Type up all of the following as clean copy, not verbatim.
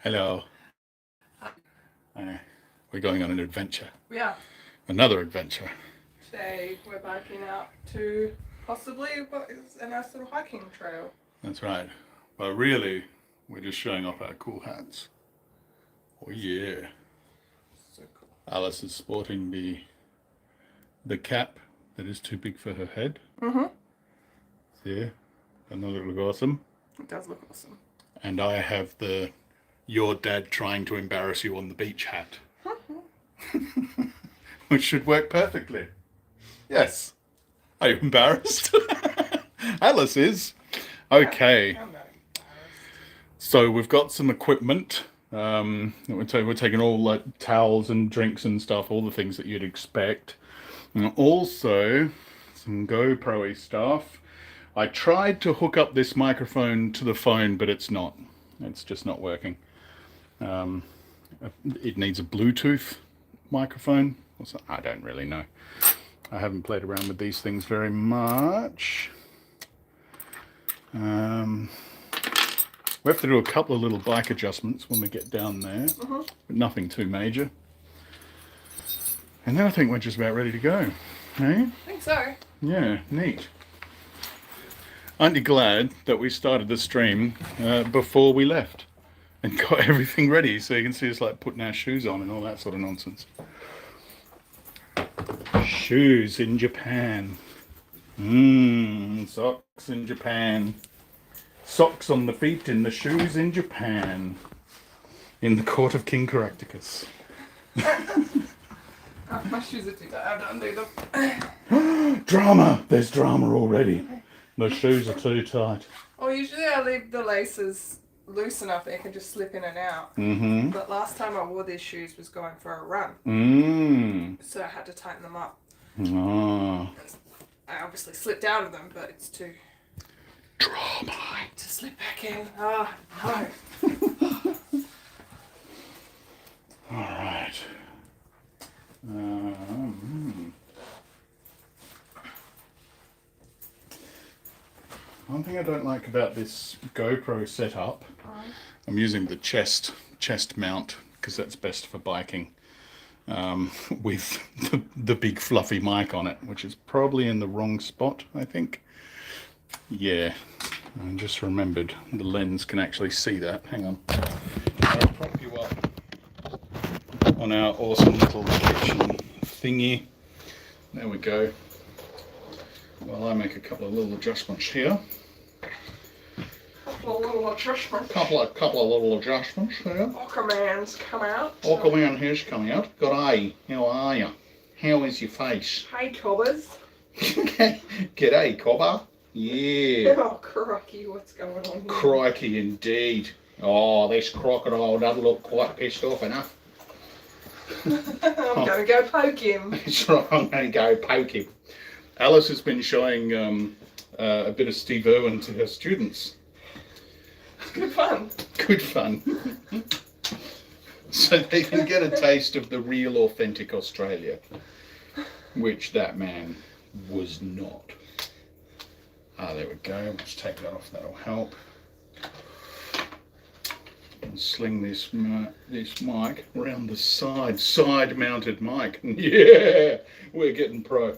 Hello. Uh, we're going on an adventure. We are. Another adventure. Today we're biking out to possibly what is a nice little hiking trail. That's right. But really, we're just showing off our cool hats. Oh yeah. So cool. Alice is sporting the cap that is too big for her head. Mm-hmm. There. Doesn't it look awesome? It does look awesome. And I have the your dad trying to embarrass you on the beach hat. Which should work perfectly. Yes. Are you embarrassed? Alice is. Okay. I'm not embarrassed. So we've got some equipment. We're taking all like towels and drinks and stuff, all the things that you'd expect. And also some GoPro-y stuff. I tried to hook up this microphone to the phone, but it's not. It's just not working. It needs a Bluetooth microphone. I don't really know. I haven't played around with these things very much. We have to do a couple of little bike adjustments when we get down there, but nothing too major. And then I think we're just about ready to go. Hey? I think so. Yeah, neat. Aren't you glad that we started the stream before we left and got everything ready so you can see us like putting our shoes on and all that sort of nonsense? Shoes in Japan. Socks in Japan. Socks on the feet in the shoes in Japan. In the court of King Caractacus. My shoes are too tight. I have to undo them. Drama! There's drama already. The shoes are too tight. Well, usually I leave the laces loose enough that it can just slip in and out. Mm-hmm. But last time I wore these shoes was going for a run. So I had to tighten them up. Ah. I obviously slipped out of them, but it's too Drama. tight to slip back in. Ah, no. Alright. One thing I don't like about this GoPro setup, I'm using the chest mount because that's best for biking, with the big fluffy mic on it, which is probably in the wrong spot, I think. Yeah, I just remembered the lens can actually see that. Hang on. I'll prop you up on our awesome little kitchen thingy. There we go. Well, I make a couple of little adjustments here. Couple of little adjustments. Couple of little adjustments here. Aquaman's come out. Aquaman here's coming out. Good eye. How are you? How is your face? Hey, Cobbers. G'day, Cobber. Yeah. Oh, crikey, what's going on here? Crikey indeed. Oh, this crocodile doesn't look quite pissed off enough. I'm going to go poke him. That's right, I'm going to go poke him. Alice has been showing a bit of Steve Irwin to her students. Good fun. Good fun. So they can get a taste of the real authentic Australia, which that man was not. Ah, there we go. Let's take that off. That'll help. And sling this mic around the side-mounted mic. Yeah, we're getting pro.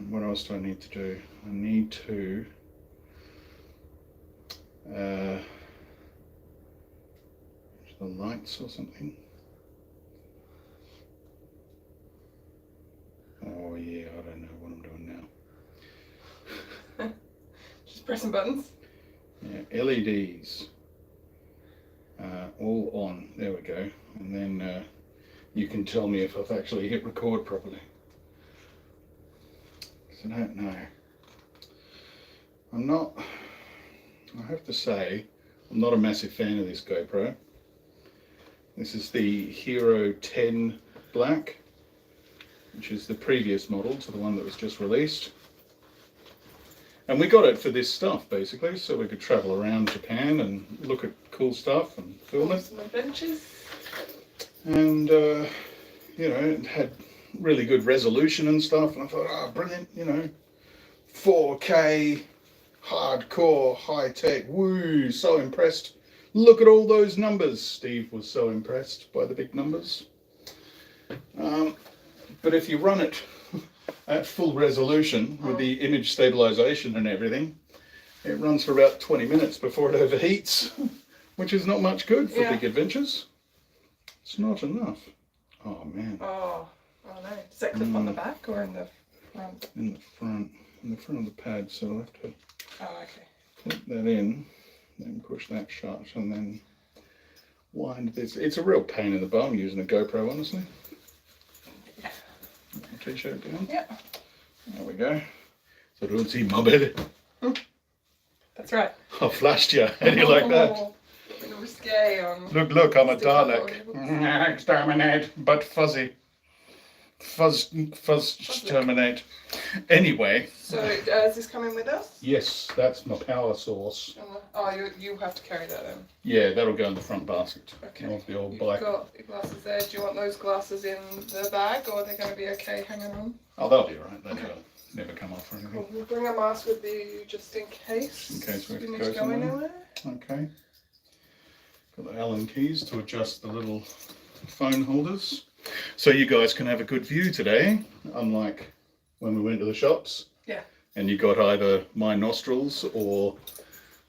What else do I need to do? I need to the lights or something. Oh yeah, I don't know what I'm doing now. Just pressing buttons. Yeah, LEDs. All on. There we go. And then you can tell me if I've actually hit record properly. I don't know. I have to say, I'm not a massive fan of this GoPro. This is the Hero 10 Black, which is the previous model to the one that was just released. And we got it for this stuff, basically, so we could travel around Japan and look at cool stuff and film it. Some adventures. And, you know, it had really good resolution and stuff, and I thought, oh, brilliant, you know, 4K, hardcore, high-tech, woo, so impressed. Look at all those numbers. Steve was so impressed by the big numbers. But if you run it at full resolution with the image stabilization and everything, it runs for about 20 minutes before it overheats, which is not much good for big adventures. It's not enough. Oh man. Oh no. Does that clip on the back or in the front? In the front. In the front of the pad, so I'll have to clip that in, then push that shut, and then wind this. It's a real pain in the bum using a GoPro, honestly. Yeah. T-shirt down. Yeah. There we go. So don't see my belly. That's right. I flashed you. How do you like that? A bit risque on. Look, I'm a Dalek. Exterminate, but fuzzy. Fuzz terminate. Anyway. So is this coming with us? Yes, that's my power source. Oh, you have to carry that in. Yeah, that'll go in the front basket. Okay. Of the old You've bike. got your glasses there. Do you want those glasses in the bag, or are they going to be okay hanging on? Oh, that'll be alright. They'll never come off or anything. Cool. We'll bring a mask with you just in case. In case we have you to need go to go somewhere. anywhere. Okay. Got the Allen keys to adjust the little phone holders. So you guys can have a good view today, unlike when we went to the shops. Yeah. And you got either my nostrils or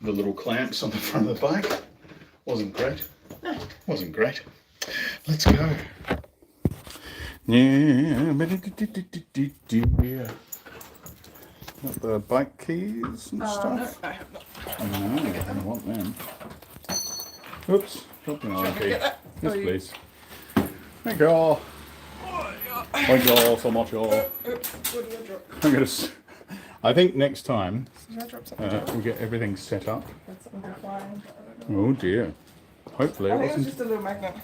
the little clamps on the front of the bike. Wasn't great. No. Wasn't great. Let's go. Yeah. Got the bike keys and stuff. No, I have not. No, I don't want them. Oops. Drop me on key. Get that? Yes, Oh, please. Thank you all. Thank you all so much, all. Oops, what did I drop? I'm gonna. I think next time Did I drop something? we get everything set up. That's something flying. I don't know. Oh dear. Hopefully I it think it was wasn't. just a little magnet.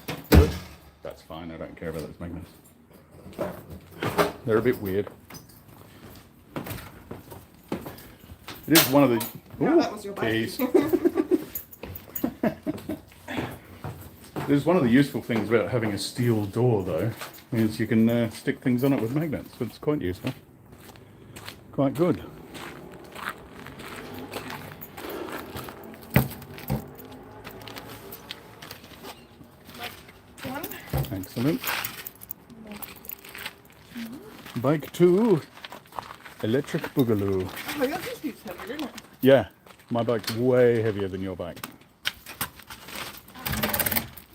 That's fine. I don't care about those magnets. They're a bit weird. It is one of the No, that was your bike. keys. It is one of the useful things about having a steel door, though, is you can stick things on it with magnets. So it's quite useful. Quite good. One. Excellent. Bike 2, electric boogaloo. Oh my god, this keeps heavy, isn't it? Yeah, my bike's way heavier than your bike.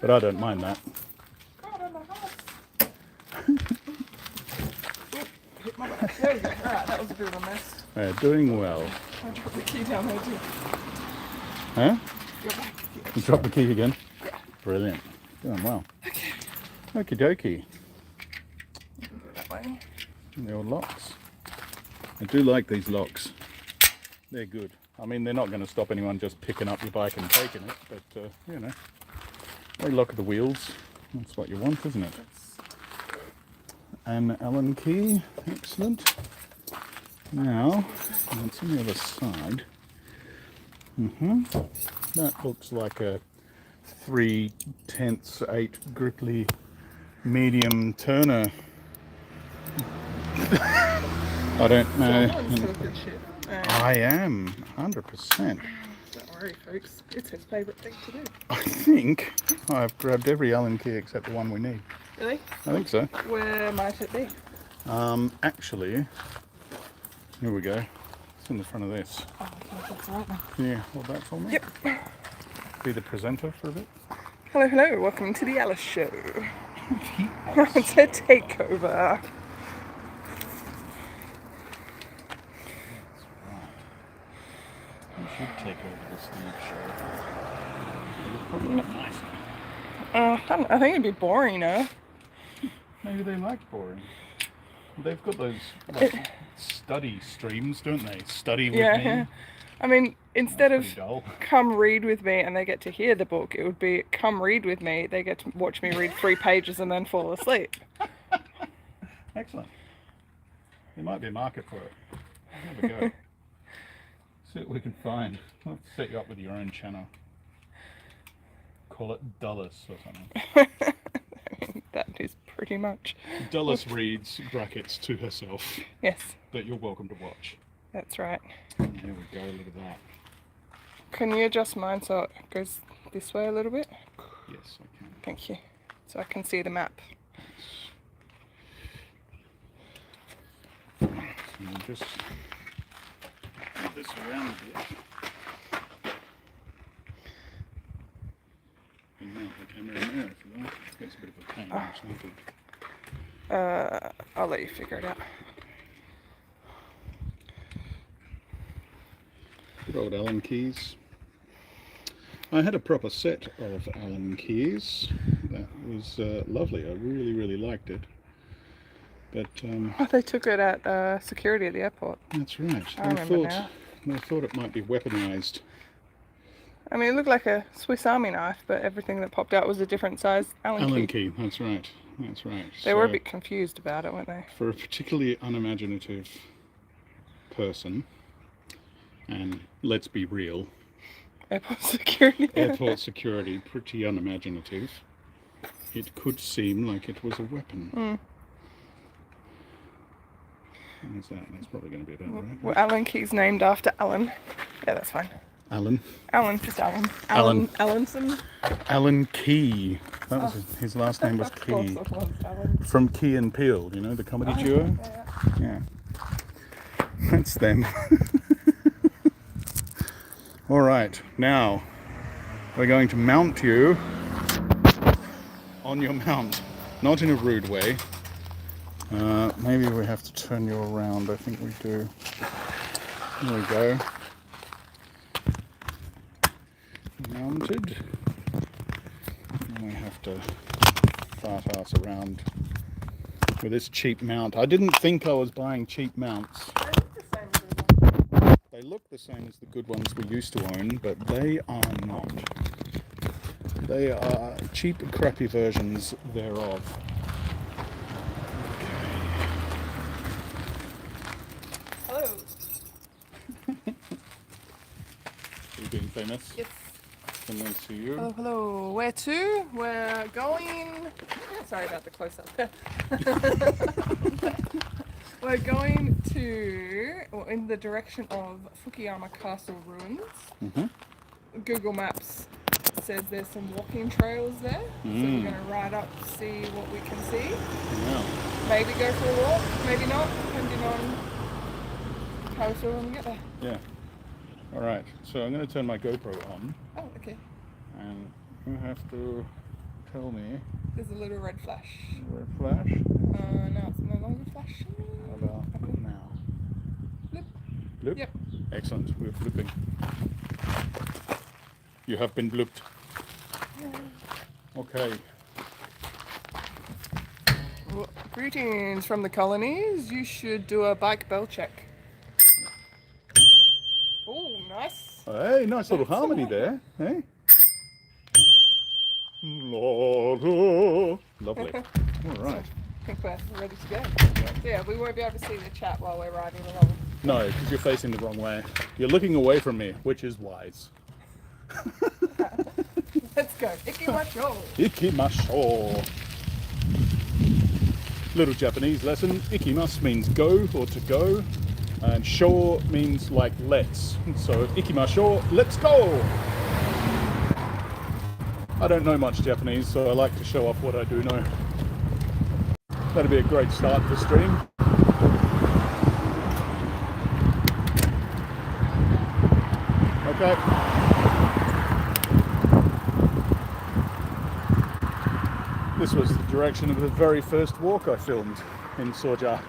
But I don't mind that. God, I'm a house. Hit my back. There we go. Alright, that was a bit of a mess. Doing well. I dropped the key down there too. Huh? Go back. You dropped the key again? Yeah. Brilliant. Doing well. Okay. Okie dokie. We can go that way. The old locks. I do like these locks. They're good. I mean, they're not going to stop anyone just picking up your bike and taking it, but, you know, they lock the wheels. That's what you want, isn't it? An Allen key. Excellent. Now, it's on the other side. That looks like a 3/10 8 Gripply medium turner. I don't know. Someone's full of good shit. I am 100%. Don't worry, folks. It's his favourite thing to do. I think I've grabbed every Allen key except the one we need. Really? I think so. Where might it be? Actually, here we go. It's in the front of this. Oh, okay, that's right now. Yeah, hold that for me. Yep. Be the presenter for a bit. Hello, hello. Welcome to the Alice Show. It's a takeover. You should take over the Steve show. It's probably nice. I think it'd be boring, no? Maybe they like boring. They've got those like, study streams, don't they? Study with me. Yeah. I mean, instead That's of pretty dull. come read with me and they get to hear the book, it would be come read with me, they get to watch me read 3 pages and then fall asleep. Excellent. There might be a market for it. Have a go. See what we can find. We'll have to set you up with your own channel. Call it Dulles or something. I mean, that is pretty much. Dulles reads brackets to herself Yes, that you're welcome to watch. that's right. And here we go, look at that. Can you adjust mine so it goes this way a little bit? Yes, I can. Thank you. So I can see the map. So we'll just move this around a bit. And mount the camera in there if you like. It's a bit of a pain. It's not good. I'll let you figure it out. Good old Allen keys. I had a proper set of Allen keys. That was lovely. I really, really liked it. But Oh, they took it at security at the airport. that's right. I remember now. They thought it might be weaponized. I mean, it looked like a Swiss Army knife, but everything that popped out was a different size Allen key. That's right. That's right. They were a bit confused about it, weren't they? For a particularly unimaginative person, and let's be real, Airport security. airport security, pretty unimaginative, it could seem like it was a weapon. What's that? That's probably going to be about right. Were Allen keys named after Alan? Yeah, that's fine. Alan. Alan, just Alan. Alan. Allenson. Alan Key. That was his last name was Of course Key. it was Alan. From Key and Peele, you know, the comedy duo? Yeah. Yeah. That's them. All right, now we're going to mount you on your mount. Not in a rude way. Maybe we have to turn you around. I think we do. There we go. Mounted. And we have to fart ass around with this cheap mount. I didn't think I was buying cheap mounts. They look the same as the good ones we used to own, but they are not. They are cheap, crappy versions thereof. Hello. Are you being famous? Yes. And nice to you. Hello, hello. Where to? We're going... Sorry about the close-up. We're going to, or in the direction of Fukuyama Castle ruins. Mm-hmm. Google Maps says there's some walking trails there, so we're going to ride up, see what we can see. Yeah. Maybe go for a walk, maybe not, depending on how we feel when we get there. Yeah. All right. So I'm going to turn my GoPro on, Oh, okay. and you have to tell me. There's a little red flash. Red flash. Now it's no longer flashing. How about now? Blip. Bloop? Yep. Excellent. We're blooping. You have been blooped. Okay. Well, greetings from the colonies. You should do a bike bell check. Oh, nice. Hey, nice little harmony there. Hey. Lovely. All right. I think we're ready to go. So yeah, we won't be able to see the chat while we're riding along. No, because you're facing the wrong way. You're looking away from me, which is wise. Let's go. Ikimasho. Ikimasho. Little Japanese lesson. Ikimasu means go or to go, and sho means like let's. So ikimasho, let's go. I don't know much Japanese, so I like to show off what I do know. That'd be a great start for the stream. Okay. This was the direction of the very first walk I filmed in Soja.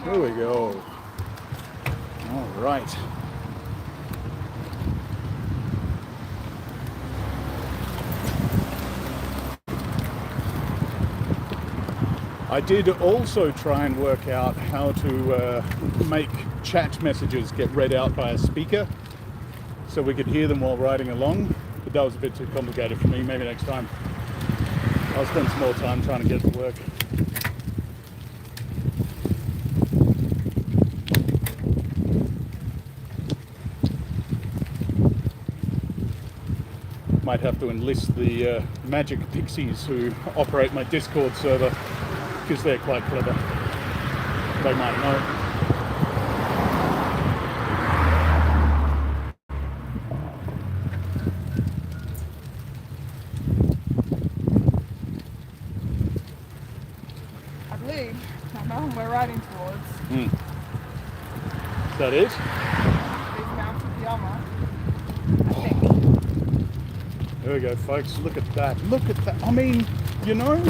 There we go. All right. I did also try and work out how to make chat messages get read out by a speaker so we could hear them while riding along, but that was a bit too complicated for me. Maybe next time I'll spend some more time trying to get it to work. Might have to enlist the magic pixies who operate my Discord server, because they're quite clever. They might know. Is that it? Is Mount Fukuyama, I think. There we go, folks. Look at that. Look at that. I mean, you know,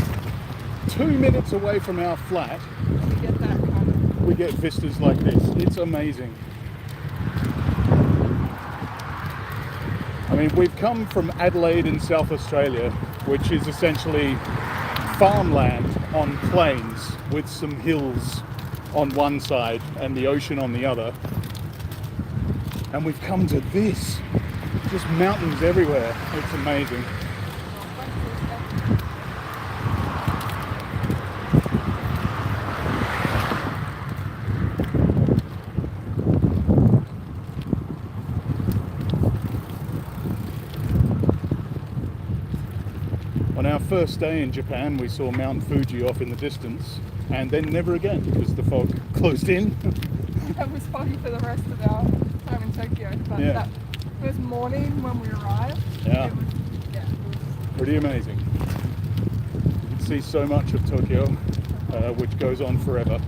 2 minutes away from our flat, You get that kind of. we get vistas like this. It's amazing. I mean, we've come from Adelaide in South Australia, which is essentially farmland on plains with some hills on one side and the ocean on the other. And we've come to this, just mountains everywhere. It's amazing. On our first day in Japan, we saw Mount Fuji off in the distance, and then never again because the fog closed in. It was foggy for the rest of our time in Tokyo, but Yeah. that first morning when we arrived, Yeah. it was Pretty amazing. You can see so much of Tokyo, which goes on forever,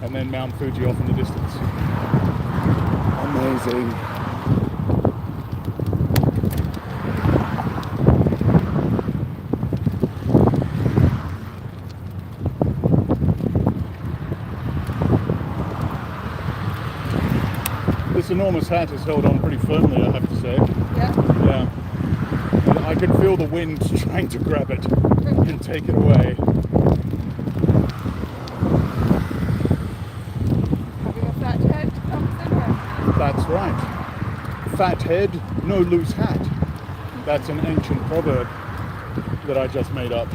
and then Mount Fuji off in the distance. Amazing. This enormous hat is held on pretty firmly, I have to say. yeah. Yeah. And I can feel the wind trying to grab it and take it away. Having a fat head comes in handy. That's right. Fat head, no loose hat. That's an ancient proverb that I just made up.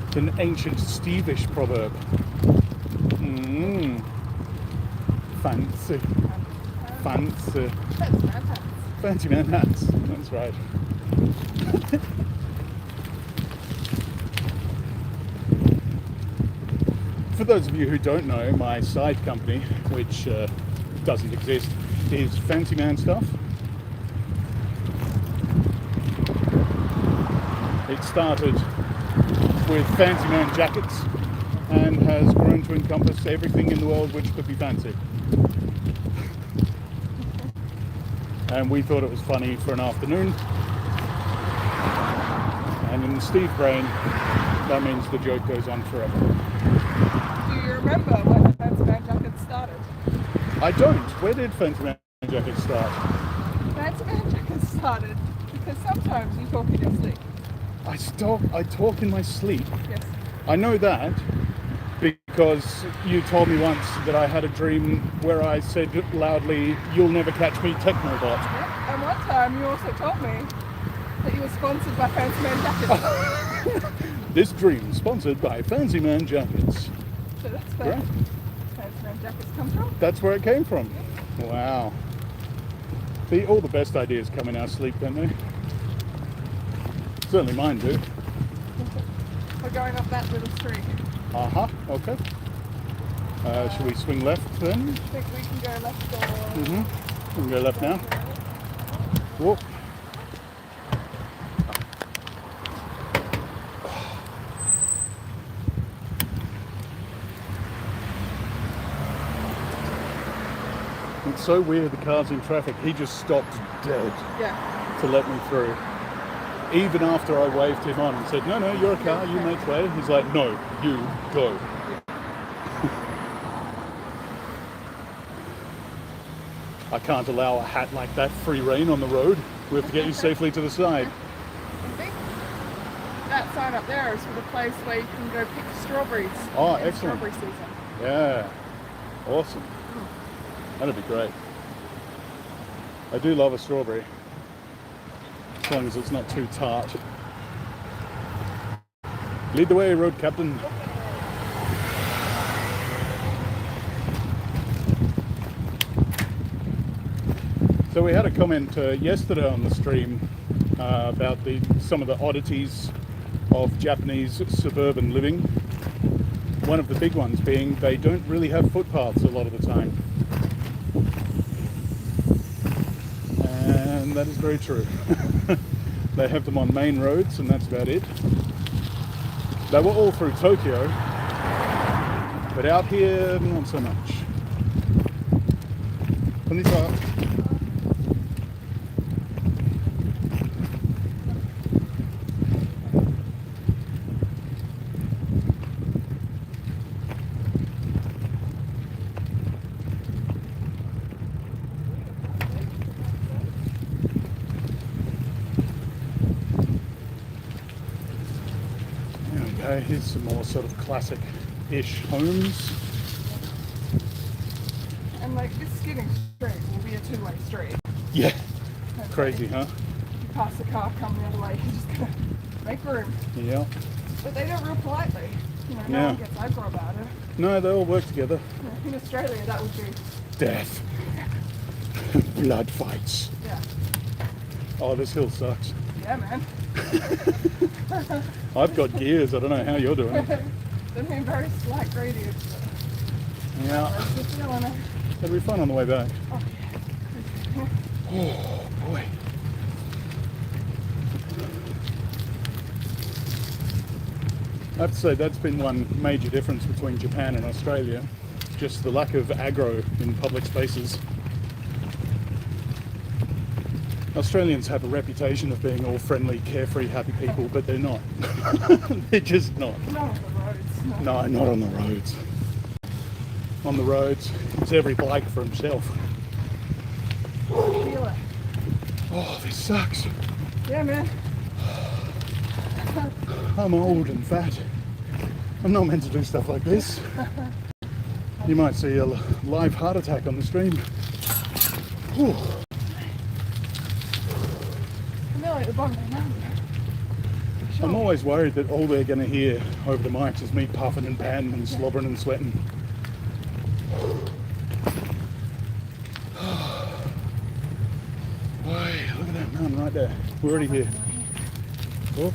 It's an ancient Stevish proverb. Fancy. Fancy. That's fantastic. Fancy man hats. That's right. For those of you who don't know, my side company, which doesn't exist, is Fancy Man Stuff. It started with Fancy Man jackets and has grown to encompass everything in the world which could be fancy. And we thought it was funny for an afternoon. And in the Steve brain, that means the joke goes on forever. Do you remember when the Fancy Man Jacket started? I don't. Where did Fancy Man jackets start? Fancy Man Jacket started because sometimes you talk in your sleep. I talk in my sleep. Yes. I know that because you told me once that I had a dream where I said loudly, "You'll never catch me, Technobot." Yeah. And one time you also told me that you were sponsored by Fancy Man Jackets. This dream sponsored by Fancy Man Jackets. So that's where Right. Fancy Man Jackets come from. That's where it came from. Wow. See, all the best ideas come in our sleep, don't they? Certainly mine do. We're going up that little street. Okay. Should we swing left then? I think we can go left or... We can go left now. Whoop. It's so weird, the car's in traffic. He just stopped dead Yeah. to let me through. Even after I waved him on and said, no, you're a car, you make way. He's like, no, you go. I can't allow a hat like that free rein on the road. We have to get you safely to the side. I think that sign up there is for the place where you can go pick strawberries. Oh, in excellent. Strawberry season. Yeah, awesome. That'd be great. I do love a strawberry, as long as it's not too tart. Lead the way, road captain. So we had a comment yesterday on the stream about some of the oddities of Japanese suburban living. One of the big ones being they don't really have footpaths a lot of the time. And that is very true. They have them on main roads and that's about it. They were all through Tokyo. but out here, not so much. Konnichiwa. There we go, here's some more sort of classic-ish homes. And like this skidding street will be a two-way street. Yeah, Okay. crazy, huh? You pass the car coming the other way, you're just gonna make room. Yeah. But they do it real politely. You know, no Yeah. one gets aggro about it. No, they all work together. In Australia, that would be, Death. Blood fights. yeah. Oh, this hill sucks. Yeah, man. I've got gears, I don't know how you're doing it. They've been very slight gradients. But Yeah, it's just feeling it. it'll be fun on the way back. Oh, yeah. Oh, boy. I have to say that's been one major difference between Japan and Australia. Just the lack of aggro in public spaces. Australians have a reputation of being all friendly, carefree, happy people, but they're not. They're just not. Not on the roads. No. No, not on the roads. On the roads, it's every bike for himself. Feel it. Oh, this sucks. Yeah, man. I'm old and fat. I'm not meant to do stuff like this. You might see a live heart attack on the stream. Whew. I'm nearly at the bottom of the mountain. Sure. I'm always worried that all they're going to hear over the mics is me puffing and panting and slobbering and sweating. Boy, look at that mountain right there. We're already here. Oh.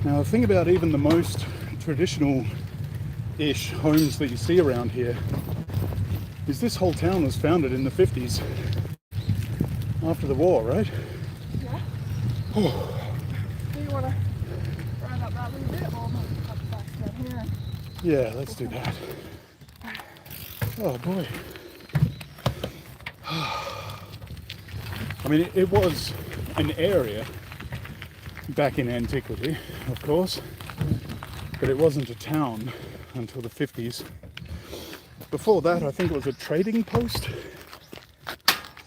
Now the thing about even the most traditional-ish homes that you see around here is this whole town was founded in the 50s after the war, right? Yeah. Oh, Do you want to run up that little bit or cut the back down here? yeah, let's do that. Oh boy. I mean, it was an area back in antiquity, of course, but it wasn't a town until the 50s. Before that, I think it was a trading post,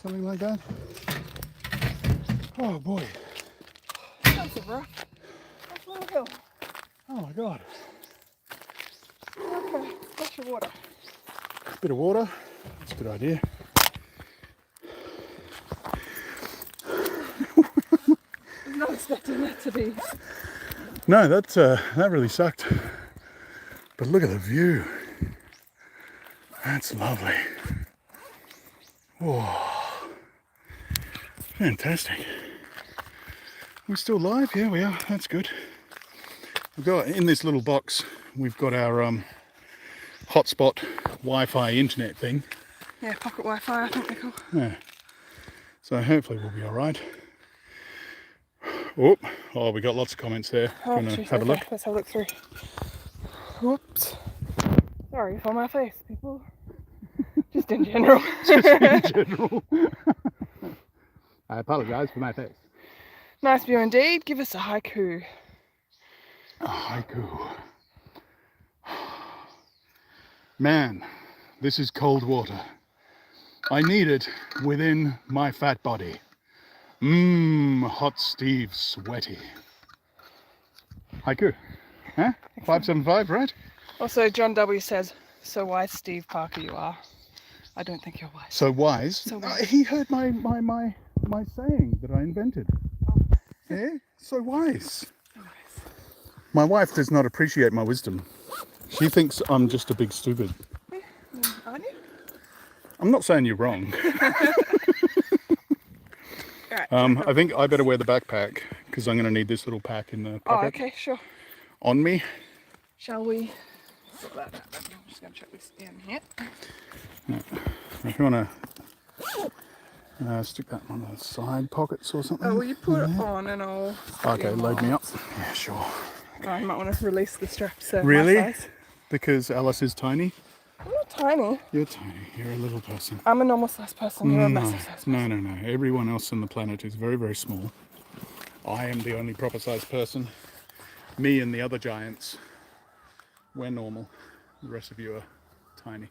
something like that. Oh boy. That's a rough. That's a little hill. Oh my god. Okay, splash of water. Bit of water, that's a good idea. I was not expecting that to be. No, that really sucked. But look at the view. That's lovely. Oh, fantastic. We're still live? Yeah, we are. That's good. We've got in this little box. We've got our hotspot Wi-Fi internet thing. Yeah, pocket Wi-Fi, I think they're called. Yeah. So hopefully we'll be all right. Oh, we got lots of comments there. Oh, Gonna geez, have a look. okay, let's have a look through. Whoops. Sorry for my face, people. Just in general. In general. I apologise for my face. Nice view indeed. Give us a haiku. A haiku. Man, this is cold water. I need it within my fat body. Hot Steve sweaty. Haiku. Huh? 575, right? Also, John W. says, so wise Steve Parker you are. I don't think you're wise. So wise. So wise. He heard my saying that I invented. Oh. Yeah? So wise. My wife does not appreciate my wisdom. She thinks I'm just a big stupid. Aren't you? I'm not saying you're wrong. Right. I think I better wear the backpack because I'm going to need this little pack in the Oh, pocket okay, sure. on me. Shall we sort that out? I'm just going to chuck this down here. If you want to stick that on the side pockets or something. Oh, will you put it on and I'll... Okay, load me up. Yeah, sure. Oh, you might want to release the straps to Really? my size. Because Alice is tiny? I'm not tiny. You're tiny. You're a little person. I'm a normal size person. You're a massive size person. No. Everyone else on the planet is very, very small. I am the only proper size person. Me and the other giants, we're normal. The rest of you are tiny.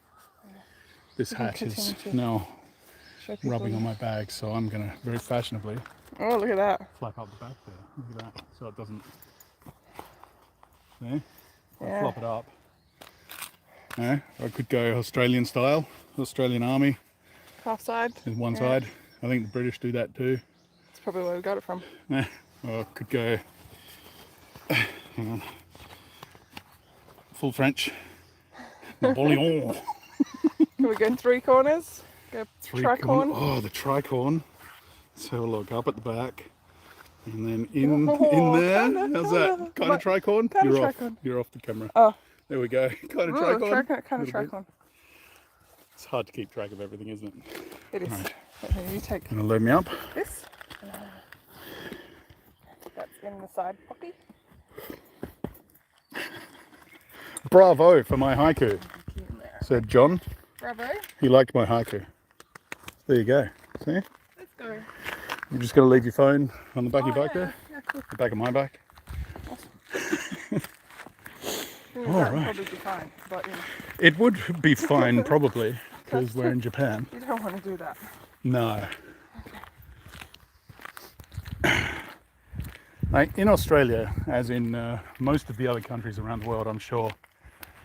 This hat is now rubbing on my bag, so I'm going to very fashionably Oh, look at that. flap up the back there. Look at that. So it doesn't... See? Yeah. Flop it up. Yeah, I could go Australian style, Australian Army. Half side. Is one side. I think the British do that too. That's probably where we got it from. Yeah. Or I could go hang on. Full French. Napoleon. Can we go in 3 corners? Go tricorn. Oh, the tricorn. Let's have a look up at the back. And then in there. How's that? Kind of tricorn? Kind of You're off. tricorn. You're off the camera. Oh. There we go. Kind of tricorn. Kind of tricorn. It's hard to keep track of everything, isn't it? It is. Right. Okay, you take Gonna load me up. this. That's in the side pocket. Bravo for my haiku, said John. Bravo. He liked my haiku. There you go. See? Let's go. You're just going to leave your phone on the back of your bike there? Yeah, cool. The back of my bike? All right. Probably be fine, but you know. It would be fine, probably, because we're in Japan. You don't want to do that. No. Like in Australia, as in most of the other countries around the world, I'm sure,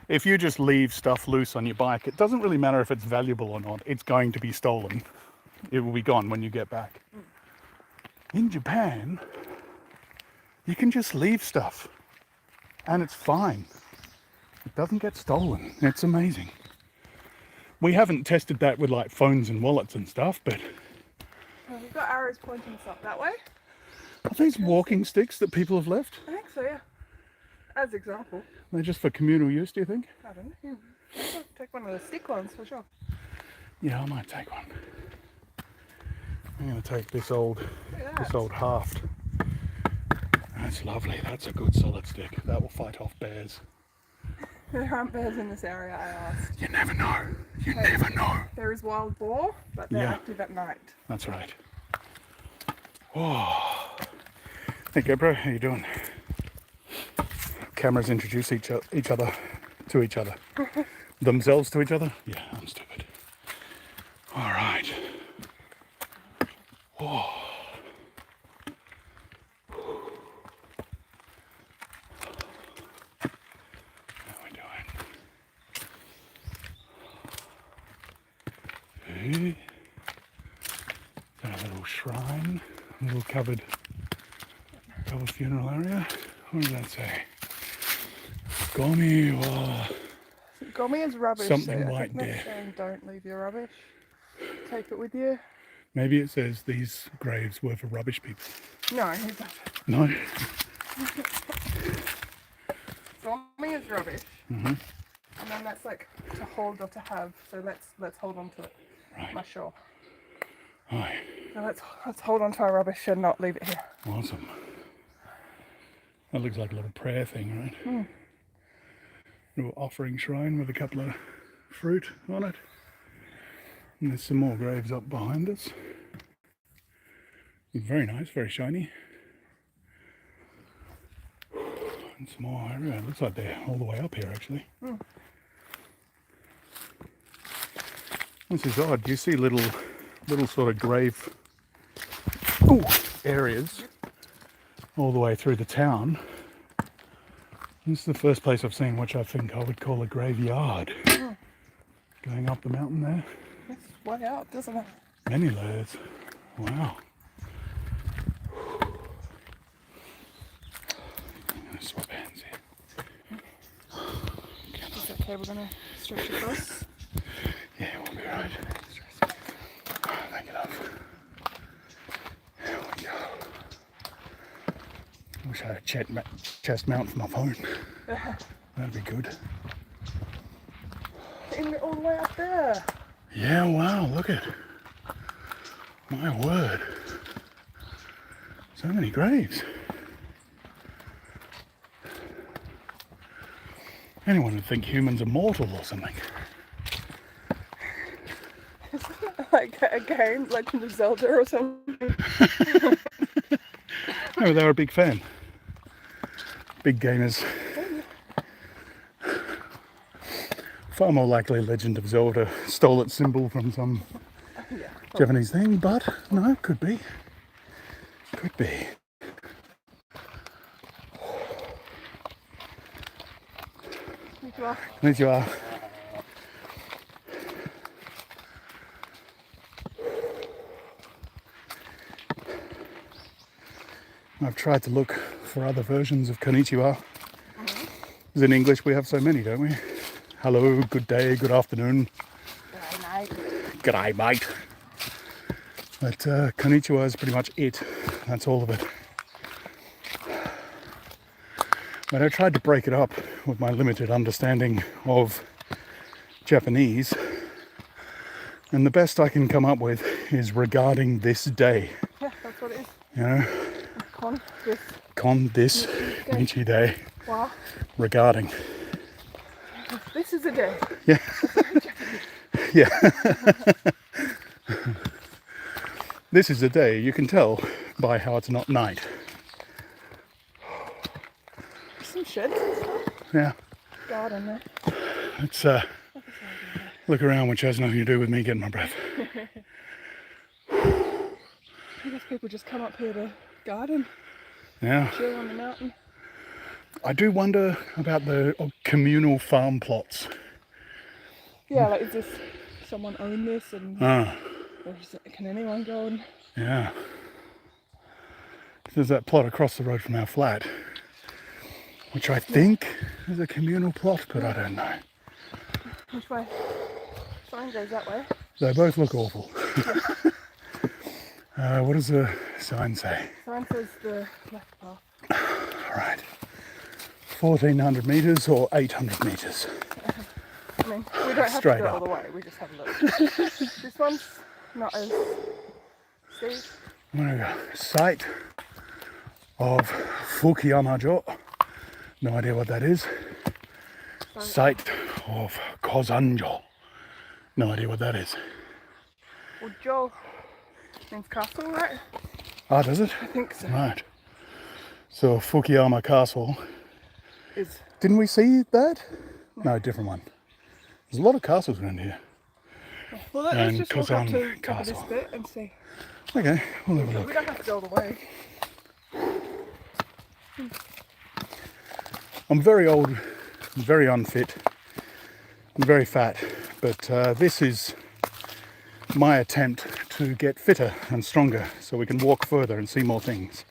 if you just leave stuff loose on your bike, it doesn't really matter if it's valuable or not. It's going to be stolen. It will be gone when you get back. In Japan, you can just leave stuff and it's fine. It doesn't get stolen. It's amazing. We haven't tested that with like phones and wallets and stuff, but... Well, we've got arrows pointing us up that way. Are these walking sticks that people have left? I think so, yeah. As example. They're just for communal use, do you think? I don't know. Yeah. Take one of the stick ones for sure. Yeah, I might take one. I'm going to take this old haft. That's lovely. That's a good solid stick. That will fight off bears. There aren't bears in this area, I asked. You never know. You never know. There is wild boar, but they're active at night. That's right. Oh. Hey GoPro, how you doing? Cameras introduce each other to each other. Themselves to each other? Yeah, I'm stupid. All right. Oh. How are we doing? Got a little shrine, a little covered funeral area. What does that say? Gomi wa... Gomi is rubbish. Something so like that. that. Don't leave your rubbish. Take it with you. Maybe it says these graves were for rubbish people. No, it doesn't. No? Gomi is rubbish. And then that's like to hold or to have. So let's hold on to it. Right. My sure. Aye. So let's hold on to our rubbish and not leave it here. Awesome. That looks like a little prayer thing, right? Little offering shrine with a couple of fruit on it. And there's some more graves up behind us. Very nice, very shiny. And some more everywhere. It looks like they're all the way up here, actually. This is odd. You see little sort of grave areas all the way through the town. This is the first place I've seen which I think I would call a graveyard. Going up the mountain there. It's way out, doesn't it? Many layers. Wow. I'm going to swap hands here. Is that okay? We're going to stretch across. Yeah, we'll be right. Thank you, love. Wish I had a chest mount for my phone. That'd be good. Getting it all the way up there. Yeah, wow, look at. My word. So many graves. Anyone would think humans are mortal or something. Like a game, Legend of Zelda or something. No, they were a big fan. Big gamers. Far more likely Legend of Zelda stole its symbol from some Japanese thing, but no, could be. Could be. Konnichiwa. I've tried to look for other versions of konnichiwa. Because in English we have so many, don't we? Hello, good day, good afternoon. G'day, mate. G'day, mate. But konnichiwa is pretty much it. That's all of it. But I tried to break it up with my limited understanding of Japanese. And the best I can come up with is regarding this day. Yeah, that's what it is. You know? Con this Nichi day. Wow. Regarding. This is a day. Yeah. Yeah. This is a day, you can tell by how it's not night. Some sheds and stuff. Yeah. Garden there. Let's look around, which has nothing to do with me getting my breath. I guess people just come up here to garden, Yeah. chill on the mountain. I do wonder about the communal farm plots. Yeah, like, is this someone own this and or can anyone go and... Yeah. There's that plot across the road from our flat, which I think is a communal plot, but I don't know. Which way? Sign goes that way. They both look awful. What does the sign say? Sign says the left path. Right. 1,400 metres or 800 metres? I mean, we don't have Straight to go up. all the way, we just have a look. This one's not as steep. I'm going to go site of Fukuyama. No idea what that is. Site of Kozanjo. No idea what that is. Well, Joe means castle, right? Ah, does it? I think so. Right. So Fukuyama Castle. Is Didn't we see that? No, different one. There's a lot of castles around here. well, let's And just walk up to Kazan the top of this Castle. bit and see. Okay, we'll have a We look. don't have to go all the way. I'm very old, very unfit, and very fat, but this is my attempt to get fitter and stronger so we can walk further and see more things.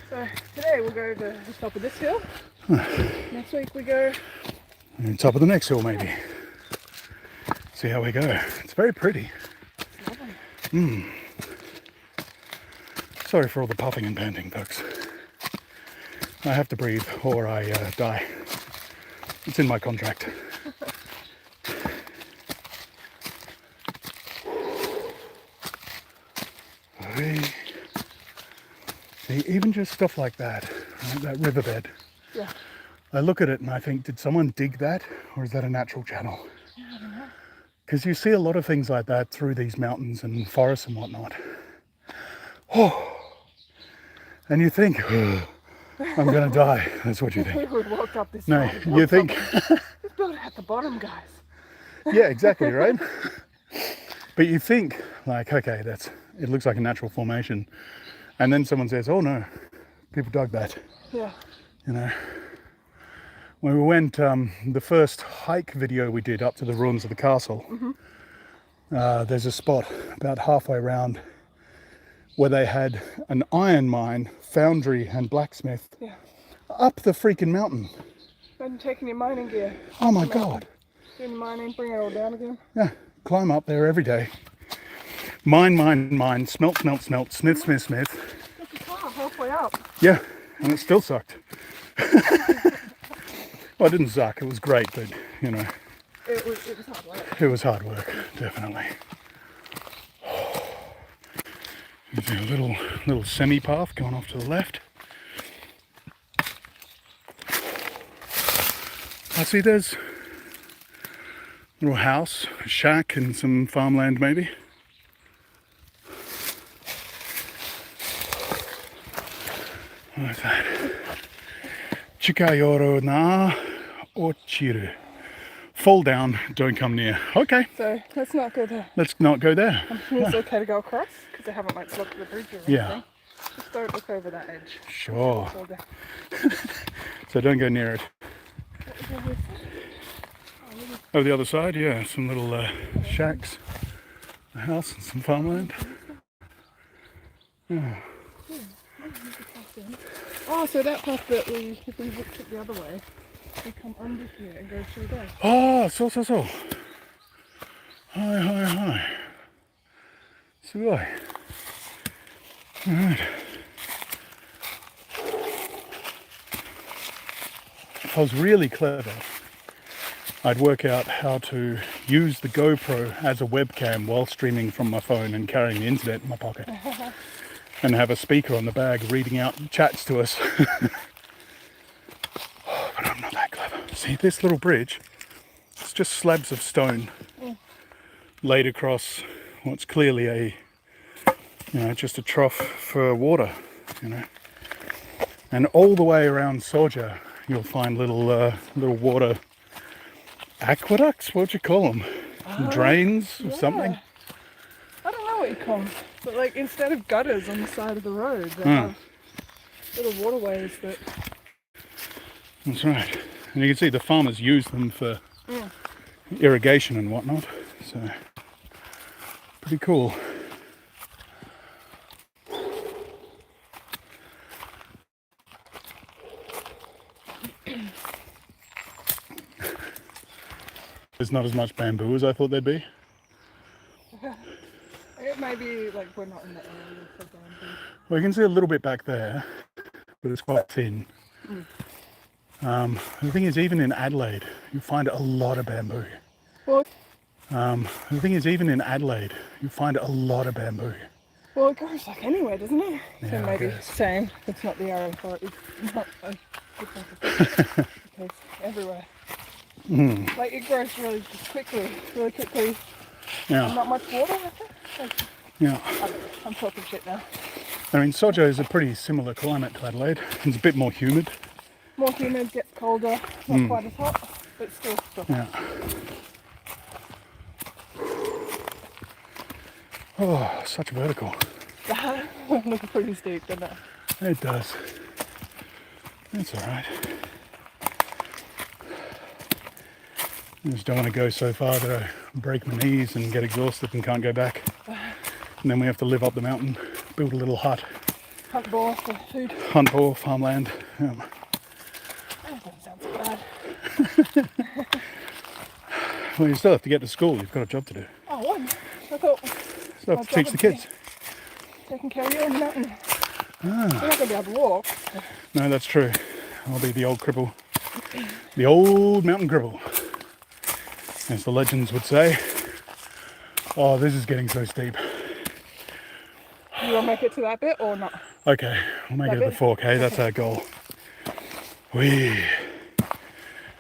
So today we'll go to the top of this hill. Next week we go... And top of the next hill maybe. See how we go. It's very pretty. Sorry for all the puffing and panting, folks. I have to breathe or I die. It's in my contract. See, even just stuff like that, right, that riverbed. Yeah. I look at it and I think, did someone dig that, or is that a natural channel? Yeah, I don't know. Because you see a lot of things like that through these mountains and forests and whatnot. Oh, and you think, I'm going to die. That's what you think. Who would walk up this No, side? you think, Just build it at the bottom, guys. yeah, exactly, right? But you think, like, okay, it looks like a natural formation. And then someone says, oh no, people dug that. Yeah. You know, when we went, the first hike video we did up to the ruins of the castle, there's a spot about halfway around where they had an iron mine, foundry and blacksmith up the freaking mountain. Imagine taking your mining gear. Oh my God. Doing the mining, bring it all down again. Yeah, climb up there every day. Mine, smelt, smith. Look, it's halfway up. Yeah, and it still sucked. Well, it didn't suck, it was great, but you know. It was hard work. It was hard work, definitely. There's a little semi-path going off to the left. I see there's a little house, a shack and some farmland maybe. What's that? Chikayoro na ochiru. Fall down, don't come near. Okay. So let's not go there. Let's not go there. It's okay to go across because they haven't like blocked the bridge or anything. Yeah. Just don't look over that edge. Sure. Fall down. So don't go near it. Over the other side, yeah, some little shacks, a house and some farmland. Oh, so that path that if we looked it the other way, we come under here and go through there. Oh, so. Hi. Sugoi. Alright. If I was really clever, I'd work out how to use the GoPro as a webcam while streaming from my phone and carrying the internet in my pocket. And have a speaker on the bag reading out chats to us. But I'm not that clever. See, this little bridge, it's just slabs of stone laid across what's clearly just a trough for water, you know. And all the way around Soja, you'll find little water aqueducts, what would you call them? Drains or something? I don't know what you call them, but like instead of gutters on the side of the road, they have little waterways that... That's right. And you can see the farmers use them for irrigation and whatnot, so pretty cool. There's not as much bamboo as I thought there'd be. It may be like we're not in the area for bamboo. Well, you can see a little bit back there, but it's quite thin. The thing is, even in Adelaide, you find a lot of bamboo. Well, the thing is, even in Adelaide, you find a lot of bamboo. Well, it goes like anywhere, doesn't it? Yeah, so maybe same. It's not the area for it. It's not a different it's everywhere. Like it grows really quickly. Yeah. And not much water, I think. Like, Yeah. I don't know, I'm talking shit now. I mean, Sojo is a pretty similar climate to Adelaide. It's a bit more humid. More humid, gets colder, not quite as hot, but still. Yeah. Oh, such vertical. That looks pretty steep, doesn't it? It does. That's all right. I just don't want to go so far that I break my knees and get exhausted and can't go back. And then we have to live up the mountain, build a little hut. Hunt boar for food. Hunt for farmland. Yeah. That doesn't sound so bad. Well, you still have to get to school. You've got a job to do. Oh, what? I thought... Still have to teach the kids. Taking care of you on the mountain. You're not going to be able to walk. No, that's true. I'll be the old cripple. The old mountain cripple. As the legends would say. Oh, this is getting so steep. You want to make it to that bit or not? Okay, we'll make it to the 4K. That's our goal. Whee!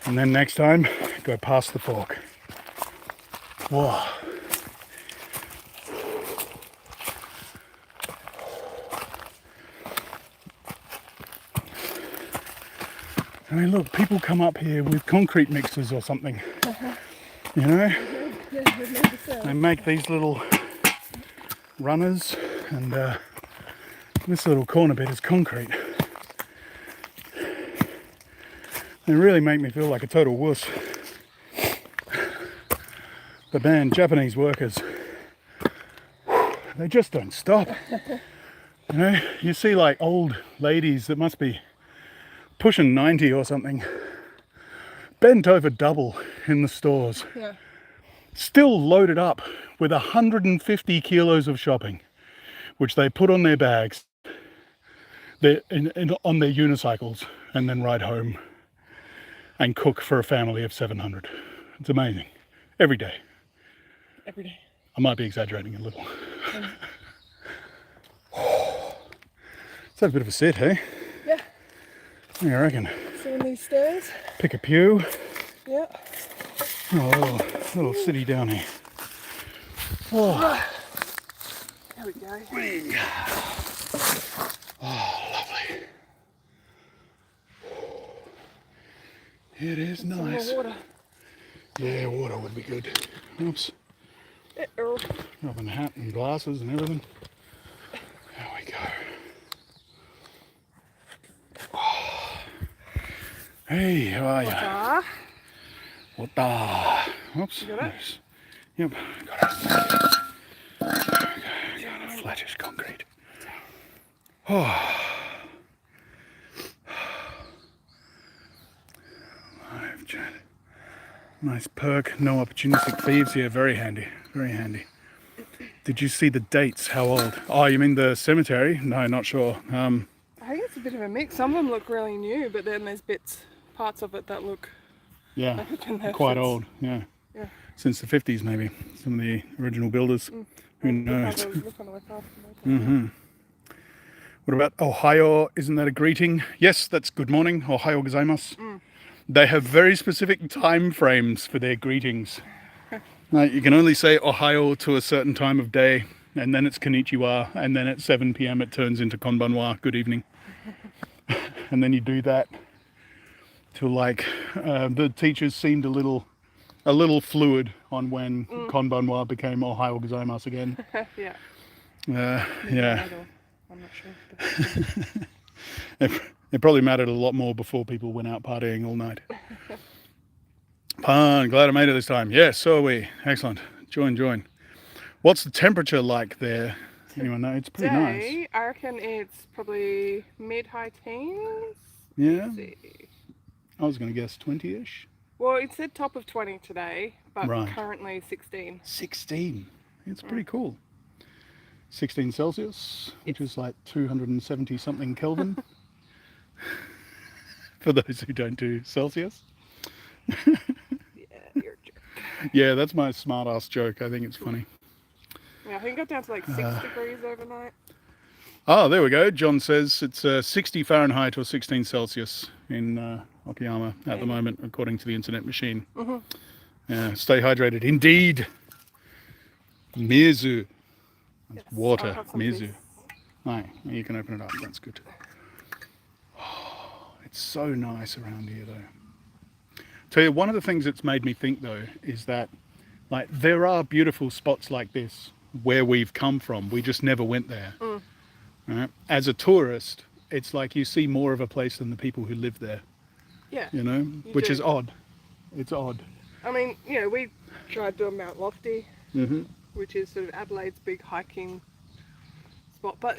And then next time, go past the fork. Whoa. I mean, look, people come up here with concrete mixers or something. You know? They make these little runners, and this little corner bit is concrete. They really make me feel like a total wuss. But man, Japanese workers, they just don't stop. You know, you see like old ladies that must be pushing 90 or something, bent over double in the stores. Yeah. Still loaded up with 150 kilos of shopping, which they put on their bags. they're on their unicycles and then ride home and cook for a family of 700. It's amazing. Every day. Every day. I might be exaggerating a little. Mm. Let's have a bit of a sit, hey? Yeah. What do you reckon? Sit on these stairs. Pick a pew. Yeah. Oh, little city down here. Oh. There we go. Oh, lovely. It is Some more nice. water. Yeah, water would be good. Oops. Open the hat and glasses and everything. There we go. Oh. Hey, how are you? What the? Oops. You got it? Nice. Yep. Got it. There we go. Kind of flattish concrete. Oh. Live chat. Nice perk. No opportunistic thieves here. Very handy. Very handy. Did you see the dates? How old? Oh, you mean the cemetery? No, not sure. I think it's a bit of a mix. Some of them look really new, but then there's parts of it that look yeah, like it's been there quite since- old. Yeah. Yeah. Since the 50s, maybe. Some of the original builders. Who knows? Look on the way past Mm-hmm. What about Ohio? Isn't that a greeting? Yes, that's good morning. Ohio gozaimasu. They have very specific time frames for their greetings. You can only say Ohio to a certain time of day, and then it's konnichiwa, and then at 7 p.m. it turns into konbanwa, good evening. And then you do that till like the teachers seemed a little fluid on when konbanwa became Ohio gozaimasu again. Yeah. Yeah. I'm not sure. It probably mattered a lot more before people went out partying all night. Pan, glad I made it this time. Yes, so are we. Excellent. Join. What's the temperature like there? Anyone know? It's pretty nice. Today, I reckon it's probably mid-high teens. Yeah? Let's see. I was going to guess 20-ish. Well, it said top of 20 today, but Right. currently 16. 16. It's pretty cool. 16 Celsius, which is like 270 something Kelvin. For those who don't do Celsius. Yeah, you're a jerk. Yeah, that's my smart ass joke. I think it's funny. Yeah, I think it got down to like 6 degrees overnight. Oh, there we go. John says it's 60 Fahrenheit or 16 Celsius in Fukuyama at the moment, according to the internet machine. Yeah, stay hydrated. Indeed. Mizu. Yes, Water. I'll have some Mizu. please. Right, you can open it up. That's good. Oh, it's so nice around here, though. Tell you, one of the things that's made me think, though, is that like there are beautiful spots like this where we've come from. We just never went there. Right? As a tourist, it's like you see more of a place than the people who live there. Yeah. You know, which is odd. It's odd. I mean, we tried doing Mount Lofty, which is sort of Adelaide's big hiking spot, but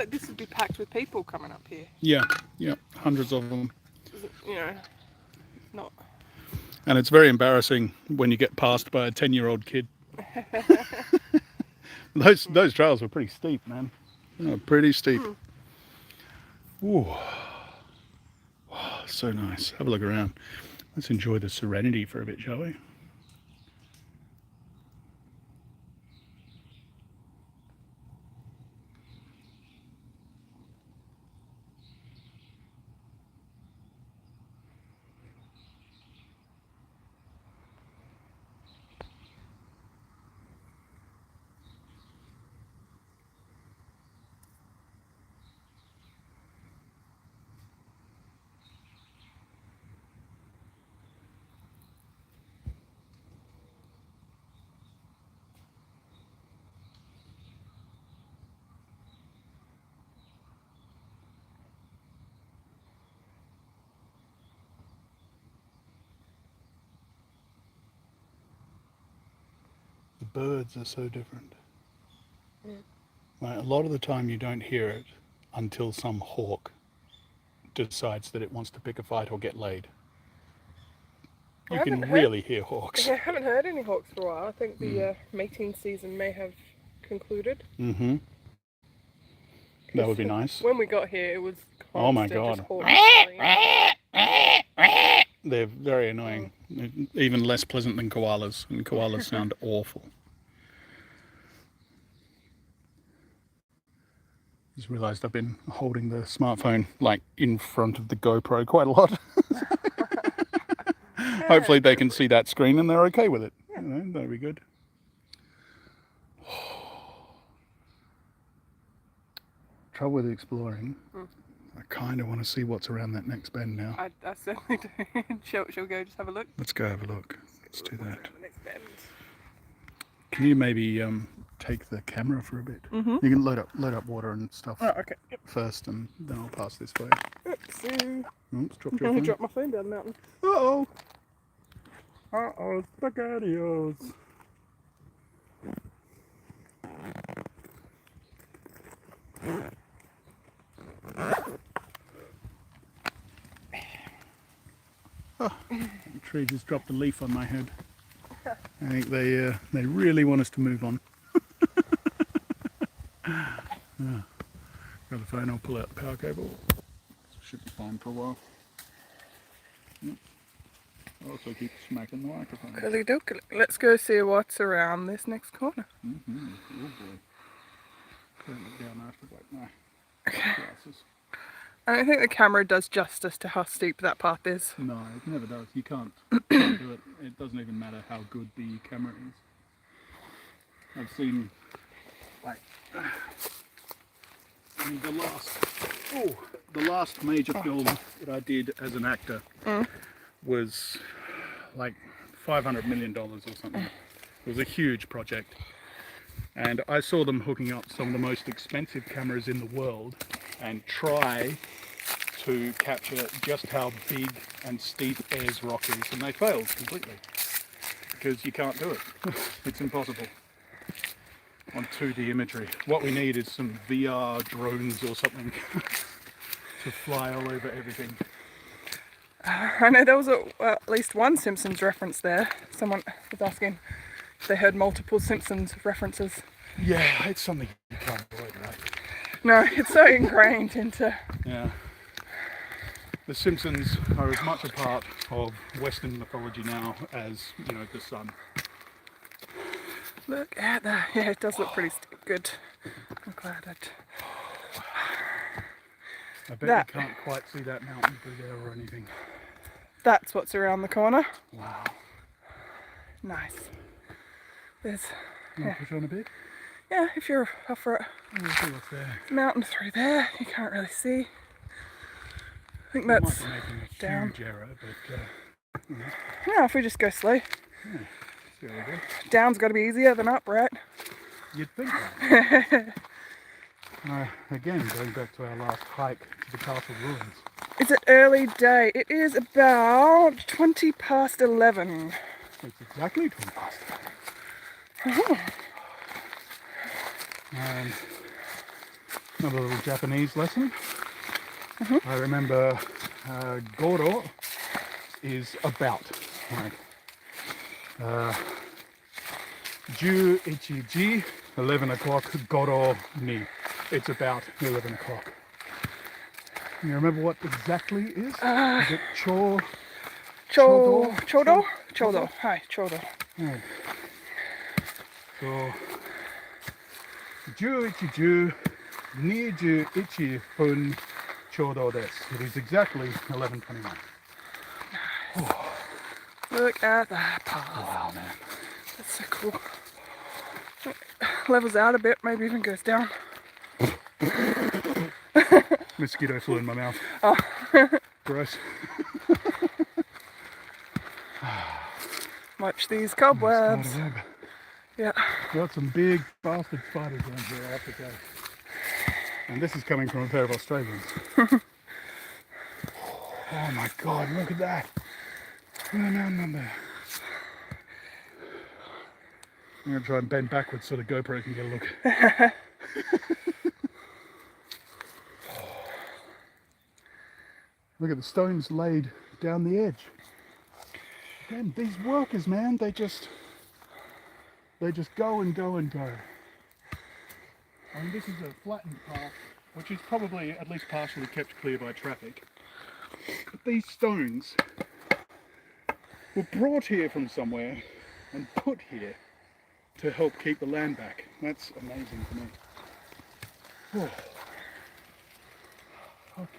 this would be packed with people coming up here. Yeah, hundreds of them. Not. And it's very embarrassing when you get passed by a 10-year-old kid. Those trails were pretty steep, man. Pretty steep. Ooh. Oh, so nice. Have a look around. Let's enjoy the serenity for a bit, shall we? The birds are so different. Like, a lot of the time you don't hear it until some hawk decides that it wants to pick a fight or get laid. You can really hear hawks. Yeah, I haven't heard any hawks for a while. I think the mating season may have concluded. Because That would be nice. When we got here, it was Oh my constant, just God. horse They're very annoying. Even less pleasant than koalas, and koalas sound awful. Just realised I've been holding the smartphone like in front of the GoPro quite a lot. Hopefully they can see that screen and they're okay with it. Yeah. You know, that'd be good. Trouble with exploring, I kind of want to see what's around that next bend now. I certainly do. Shall we go just have a look? Let's go have a look. Let's do that. The next bend. Can you maybe take the camera for a bit? You can load up water and stuff Okay. Yep. first, and then I'll pass this way. Oopsie. Oops, dropped I your phone. dropped my phone down the mountain. Uh-oh. Uh-oh, spaghettios. Oh, the tree just dropped a leaf on my head. I think they really want us to move on. Yeah. Grab the phone, I'll pull out the power cable. Should be fine for a while. Yep. I'll also keep smacking the microphone. Okey-dokey. Let's go see what's around this next corner. Oh boy. Don't look down after my glasses. I don't think the camera does justice to how steep that path is. No, it never does. You can't do it. It doesn't even matter how good the camera is. I've seen, like, the last major film that I did as an actor was like $500 million or something. It was a huge project. And I saw them hooking up some of the most expensive cameras in the world and try to capture just how big and steep Ayers Rock is, and they failed completely because you can't do it. It's impossible on 2D imagery. What we need is some VR drones or something to fly all over everything. I know there was at least one Simpsons reference there. Someone was asking if they heard multiple Simpsons references. Yeah, it's something you can't avoid, right? No, it's so ingrained into... Yeah. The Simpsons are as much a part of Western mythology now as, you know, the sun. Look at that. Yeah, it does look pretty good. I'm glad it... I bet you can't quite see that mountain through there or anything. That's what's around the corner. Wow. Nice. There's... You want to push on a bit? Yeah, if you're up for it. Let's see what's there. Mountain through there, you can't really see. I think that's might be making a down. huge error, but Yeah, if we just go slow. yeah, see how we go. Down's got to be easier than up, right? You'd think that. Again, going back to our last hike to the castle ruins. It's an early day. It is about 20 past 11. It's exactly 20 past 11. Oh. And another little Japanese lesson. I remember Goro is about, like, 11 ji, 11 o'clock, Goro ni. It's about 11 o'clock. You remember what exactly is? Is it chodo? Chodo. Hi, chodo. Right. So, 11時21分ちょうどです. It is exactly 11:21. Look at that path. Wow, man. That's so cool. Levels out a bit, maybe even goes down. Mosquito flew in my mouth. Oh. Gross. Watch these cobwebs. Spider web. Yeah. Got some big bastard spiders around here, I have to say. And this is coming from a pair of Australians. Oh my god, look at that. Look at the mountain up there. I'm going to try and bend backwards so the GoPro can get a look. Look at the stones laid down the edge. Again, these workers, man, they just go and go and go. I mean, this is a flattened path which is probably at least partially kept clear by traffic. But these stones were brought here from somewhere and put here to help keep the land back. That's amazing to me. Oh. Okay.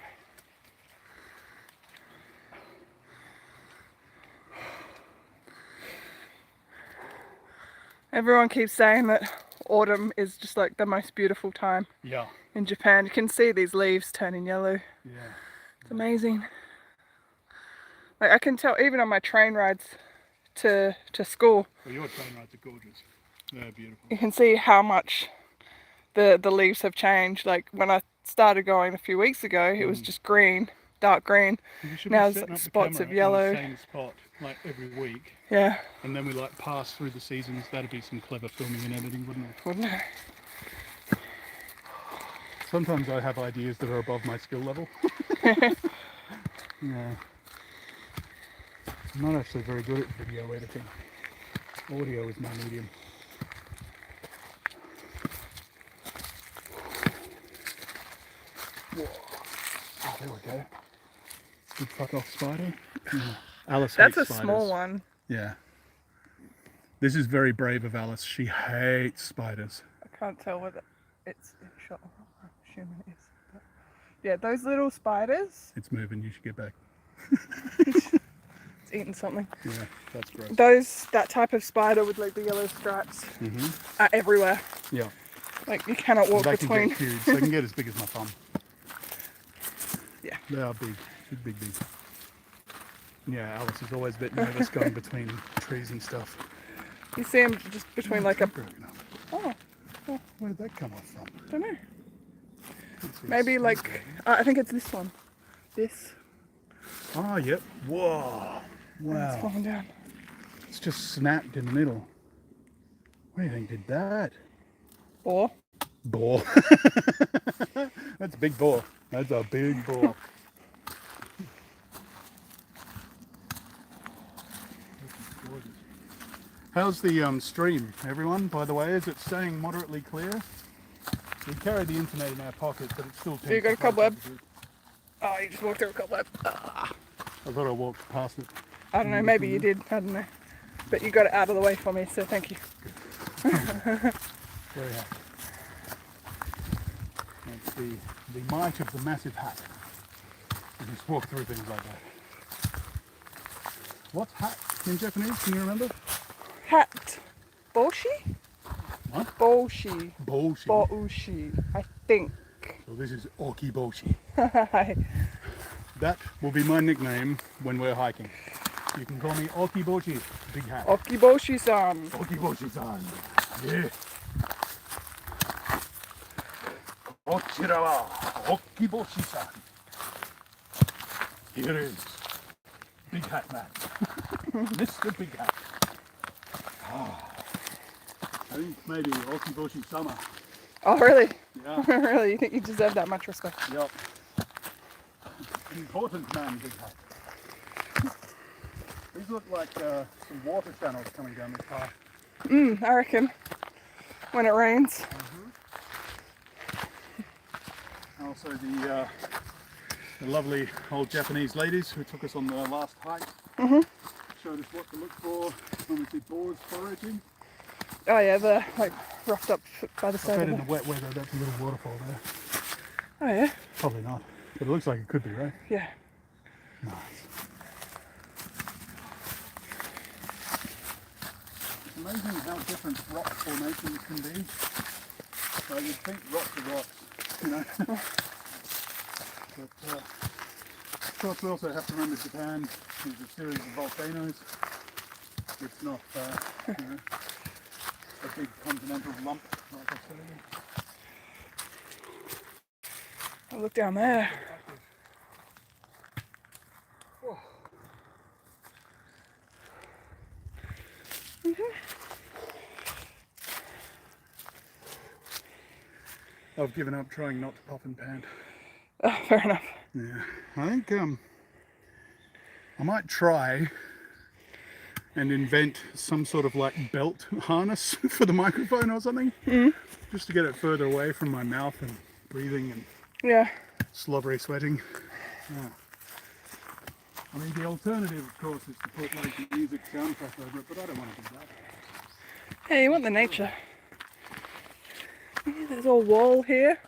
Everyone keeps saying that autumn is just like the most beautiful time Yeah. in Japan. You can see these leaves turning yellow. Yeah. It's amazing. Like I can tell even on my train rides to school, Well, your train rides are gorgeous. They're beautiful. you can see how much the leaves have changed. Like when I started going a few weeks ago, it was just green, dark green. We should Now be there's setting like up the spots camera of yellow. in the same spot like every week, Yeah, and then we like pass through the seasons. That'd be some clever filming and editing, wouldn't it? wouldn't it? Sometimes I have ideas that are above my skill level. Yeah. I'm not actually very good at video editing. Audio is my medium. Whoa. Oh, there we go. Good fuck off spider. Alice That's hates a spiders. small one. Yeah. This is very brave of Alice. She hates spiders. I can't tell whether it's in shot. I'm assuming it is. But yeah, those little spiders. It's moving. You should get back. It's eating something. Yeah, that's gross. That type of spider with like the yellow stripes Mm-hmm. are everywhere. Yeah. Like you cannot walk They between. can get huge. They can get as big as my thumb. Yeah. They are big. Big. Yeah, Alice is always a bit nervous going between trees and stuff. You see them just between like a. Broken up. Oh, Where did that come off from? don't know. Let's see, Maybe it's like there. I think it's this one. This. Oh, yep. Whoa. It's Wow. falling down. It's just snapped in the middle. What do you think did that? Or Boar. That's a big boar. That's a big boar. How's the stream, everyone? By the way, is it staying moderately clear? We carry the internet in our pocket, but it's still. you got a cobweb? Oh, you just walked through a cobweb. Ah. I thought I walked past it. I don't know. Maybe you did. I don't know. But you got it out of the way for me, so thank you. Very happy. That's the might of the massive hat. You just walk through things like that. What's hat in Japanese? Can you remember? Hat. Boshi? What? Boshi. Boshi. Boshi. I think. So this is Okiboshi. Hi. That will be my nickname when we're hiking. You can call me Okiboshi, big hat. Okiboshi-san. Okiboshi-san. Yeah. Kochira wa Okiboshi-san. Here is Big Hat Man. Mr. Big Hat. I think maybe Okiboshi-sama. Oh, really? Yeah. Really? You think you deserve that much respect? Yep. Important man, Big Hat. These look like some water channels coming down this path. I reckon. When it rains. Also the lovely old Japanese ladies who took us on the last hike. Showed us what to look for when we see boars foraging. Oh yeah, the like roughed up by the I side bet of in it. the wet weather that's a little waterfall there. Oh yeah? Probably not, but it looks like it could be, right? Yeah. Nice. It's amazing how different rock formations can be. So you'd think rocks are rocks, you know. But of course we also have to remember Japan is a series of volcanoes. It's not, you know, a big continental lump like Australia. Oh, look down there. Whoa. I've given up trying not to puff and pant. Oh, fair enough. Yeah, I think I might try and invent some sort of like belt harness for the microphone or something, just to get it further away from my mouth and breathing and Yeah. Slobbery sweating. Yeah. I mean, the alternative, of course, is to put like a music soundtrack over it, but I don't want to do that. Hey, you want the nature. Yeah, there's a wall here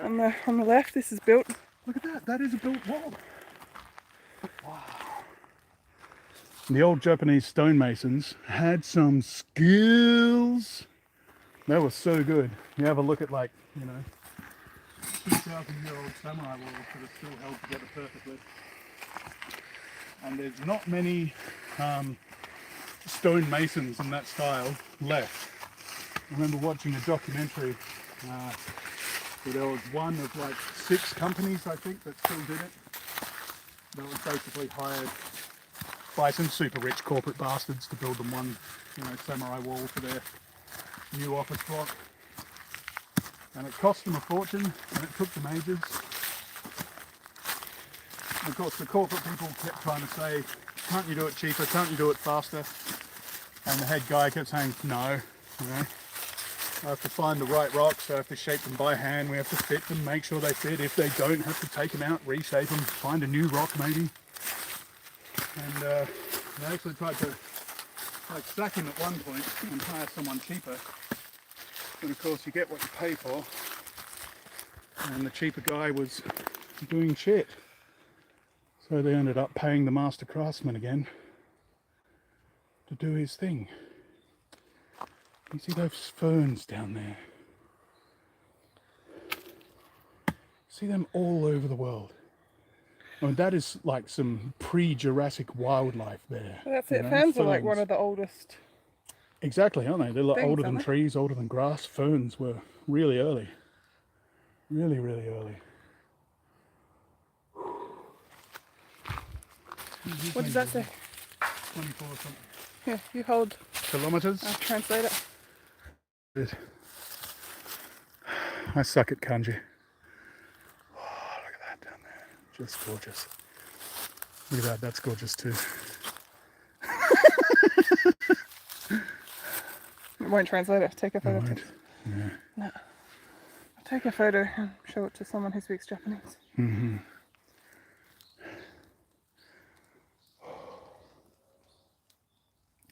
on the left. This is built. Look at that. That is a built wall. Wow. The old Japanese stonemasons had some skills. That was so good. You have a look at, like, 2,000-year-old samurai walls that are still held together perfectly. And there's not many stonemasons in that style left. I remember watching a documentary where there was one of like 6 companies, I think, that still did it. That was basically hired by some super rich corporate bastards to build them one, samurai wall for their new office block. And it cost them a fortune, and it took them ages. And of course, the corporate people kept trying to say, can't you do it cheaper, can't you do it faster? And the head guy kept saying, no, I have to find the right rocks, I have to shape them by hand, we have to fit them, make sure they fit. If they don't, have to take them out, reshape them, find a new rock maybe. And they actually tried to sack him at one point and hire someone cheaper. And of course you get what you pay for. And the cheaper guy was doing shit. So they ended up paying the master craftsman again to do his thing. You see those ferns down there? See them all over the world. I mean, that is like some pre-Jurassic wildlife there. Well, that's it. Ferns are like one of the oldest. Exactly, aren't they? They're a lot older than aren't they? trees, older than grass. Ferns were really early. Really, really early. What does that say? 24 something. Here, you hold. Kilometers? I'll translate it. Good. I suck at kanji. Oh, look at that down there. Just gorgeous. Look at that, that's gorgeous too. It won't translate it. Take a photo. Right. Yeah. No. I'll take a photo and show it to someone who speaks Japanese. Mm-hmm.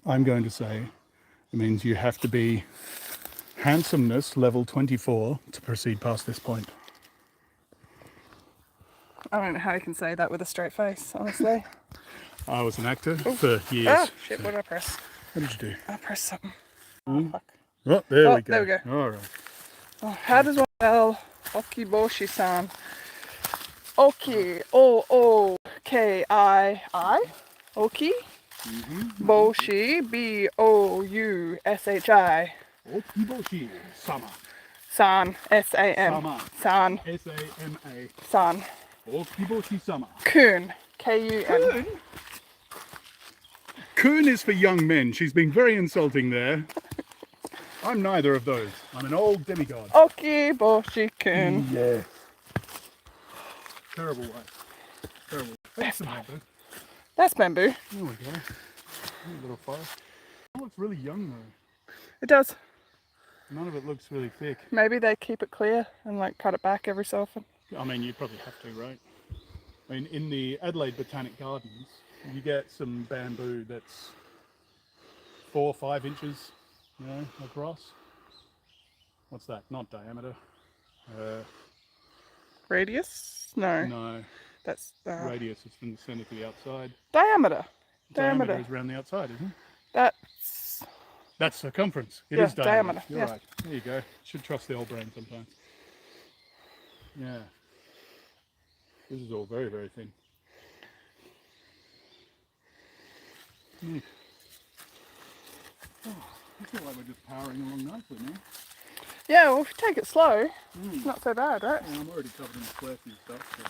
I'm going to say it means you have to be handsomeness level 24 to proceed past this point. I don't know how you can say that with a straight face, honestly. I was an actor for years. Ah, shit, what did I press? What did you do? I pressed something. Mm. Oh, fuck. Oh, there we go. There we go. All right. Oh, how does one spell Okiboshi-san? Oki, O-O-K-I-I? Oki? Boshi, B-O-U-S-H-I. Okiboshi sama. San, S-A-M. Sama. San, S-A-M-A. san. Okiboshi sama. Kun, K-U-N. Kun is for young men. She's being very insulting there. I'm neither of those. I'm an old demigod. Okiboshi-kun. Yeah. Terrible life. Terrible. That's bamboo. That's bamboo. There we go. A little forest. It looks really young though. It does. None of it looks really thick. Maybe they keep it clear and like cut it back every so often. I mean, you probably have to, right? I mean, in the Adelaide Botanic Gardens, you get some bamboo that's 4 or 5 inches, across. What's that? Not diameter. Radius? No. No, That's radius is from the centre to the outside. diameter. Diameter is around the outside, isn't it? That's circumference. It Yeah, is diameter. diameter, You're yeah. right. There you go. Should trust the old brain sometimes. Yeah. This is all very, very thin. Neat. Oh, I feel like we're just powering along nicely now. yeah. Well, if you take it slow, it's not so bad, right? Yeah, I'm already covered in sweat and stuff, so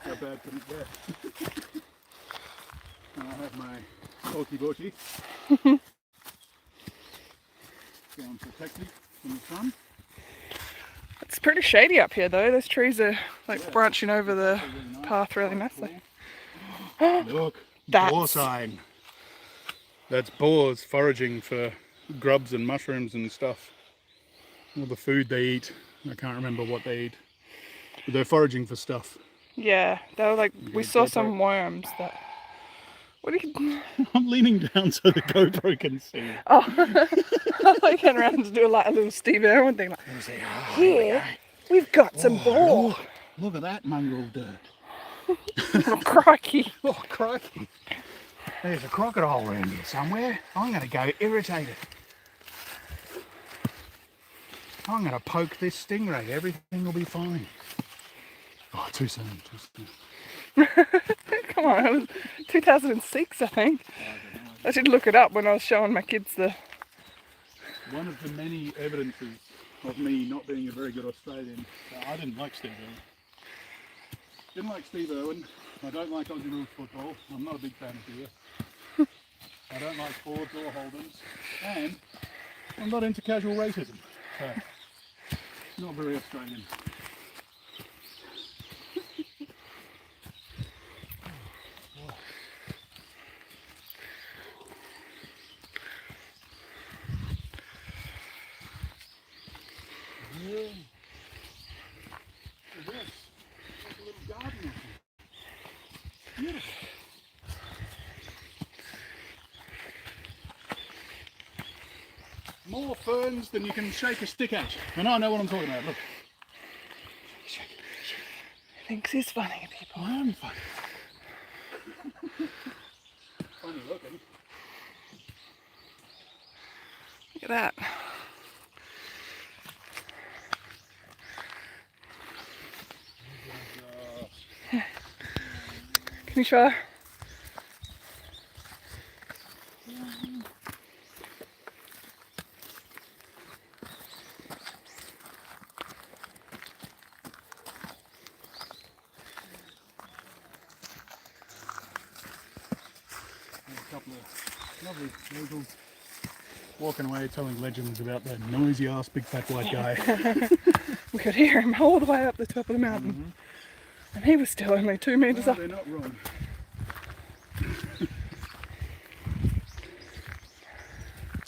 how bad can it get? And I have my okiboshi. Going protect me from the sun. It's pretty shady up here, though. Those trees are like Yeah. branching over the Really nice. path really nicely. Look, That's- boar sign. That's boars foraging for grubs and mushrooms and stuff. All the food they eat. I can't remember what they eat. They're foraging for stuff. Yeah, they were like, we Okay, saw GoPro. some worms that. What are you? I'm leaning down so the GoPro can see. Oh, I came around to do like a little Steve Irwin thing. Like, here, we've got some boar. Look at that mongrel dirt. Oh, crikey. Oh, crikey. There's a crocodile around here somewhere. I'm going to go irritate it. I'm going to poke this stingray. Everything will be fine. Oh, too soon, too soon. Come on, it was 2006, I think. I should look it up when I was showing my kids the. One of the many evidences of me not being a very good Australian. I didn't like Steve Irwin. Didn't like Steve Irwin. I don't like Aussie rules football. I'm not a big fan of beer. I don't like Fords or Holdens. And I'm not into casual racism. So, not very Australian. Yeah. This like a little garden. Beautiful. More ferns than you can shake a stick at. And I know what I'm talking about. Look. Shake it, shake it. He thinks he's funny, people. I am funny. Funny looking. Look at that. Can you try? A couple of lovely locals walking away telling legends about that noisy ass big fat white guy. We could hear him all the way up the top of the mountain. And he was still only 2 meters No, up. they're not wrong.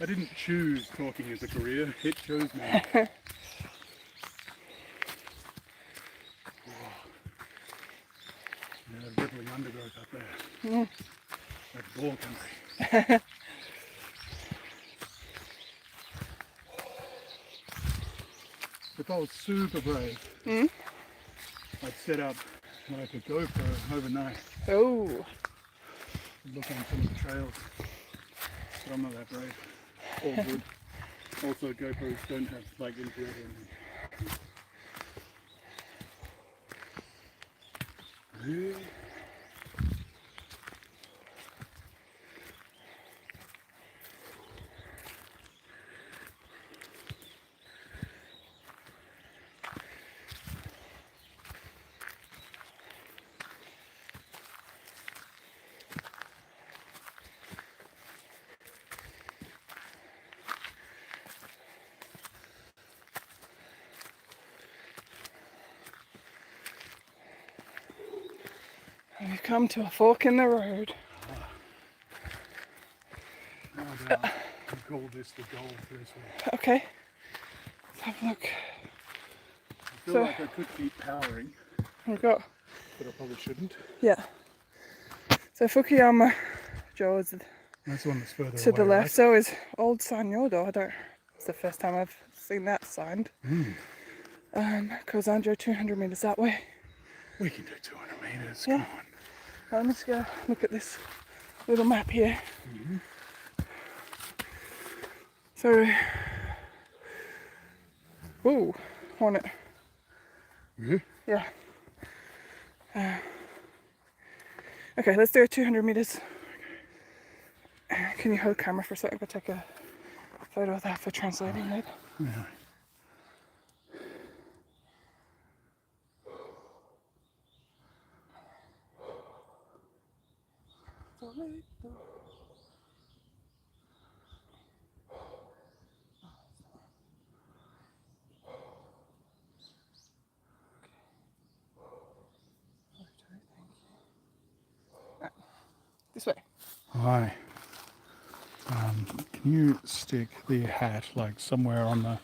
I didn't choose talking as a career, it chose me. Oh. There's rippling undergrowth up there. That's boar country. If I was super brave, I'd set up like a GoPro overnight. Oh. Look on some of the trails. But I'm not that brave. All good. Also, GoPros don't have like infrared or anything. And we've come to a fork in the road. No doubt. I call this the goal for this week. Okay. Let's have a look. I feel So- like I could keep powering, We've got, but I probably shouldn't. yeah. So Fukuyama Joe is That's the one that's further to away, the left. right? So is Old Sanyodo. It's the first time I've seen that signed. Kozanjo 200 meters that way. We can do 200 meters. Yeah. Come on. Now let's go look at this little map here. So, ooh, hornet. Yeah. Okay, let's do 200 meters. Can you hold the camera for a second? I'll take a photo of that for translating later. Yeah. This way. Hi. Can you stick the hat like somewhere on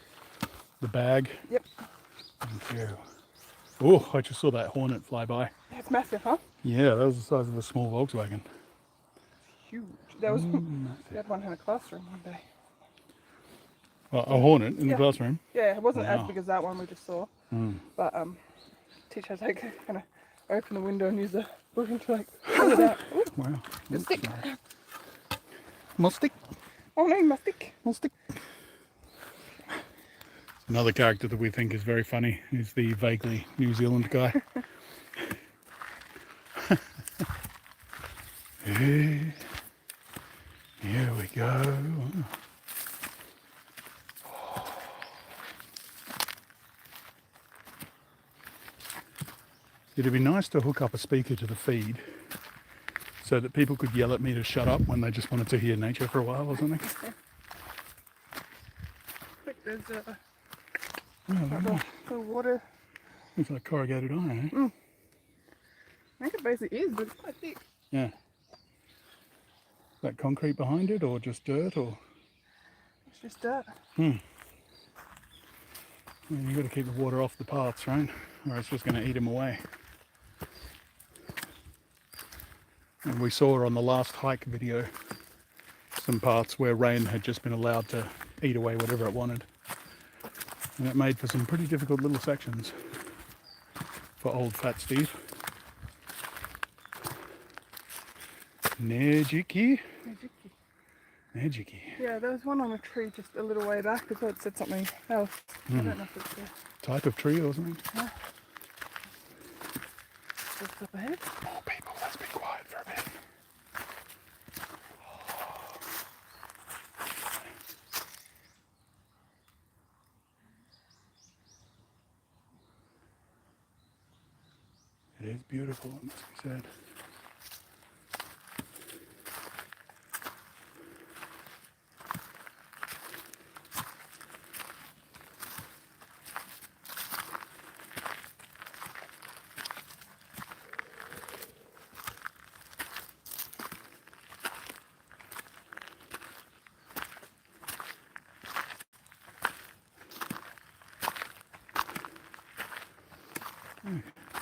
the bag? Yep. Thank you. Oh, I just saw that hornet fly by. It's massive, huh? Yeah, that was the size of a small Volkswagen. Huge. There was we Massive. had one in a classroom one day. Well, a hornet in the Yeah. classroom. Yeah, it wasn't as Wow. big as that one we just saw. But teacher like kind of open the window and use the broom to like pull it out. Ooh, Wow. the stick. More stick. Oh no, my stick. More stick. Another character that we think is very funny is the vaguely New Zealand guy. Here we go. It'd be nice to hook up a speaker to the feed so that people could yell at me to shut up when they just wanted to hear nature for a while or something. Look, there's Oh, the water. looks like corrugated iron, eh? I think it basically is, but it's quite thick. Yeah. Is that concrete behind it or just dirt or? It's just dirt. You've got to keep the water off the paths, right? Or it's just going to eat them away. And we saw on the last hike video some parts where rain had just been allowed to eat away whatever it wanted. And it made for some pretty difficult little sections for old fat Steve. Nejiki. Nejiki. Yeah, there was one on a tree just a little way back as well. It said something else. I don't know if it's Type of tree or something? just up ahead. More people, let's be quiet for a bit. It is beautiful, it must be said.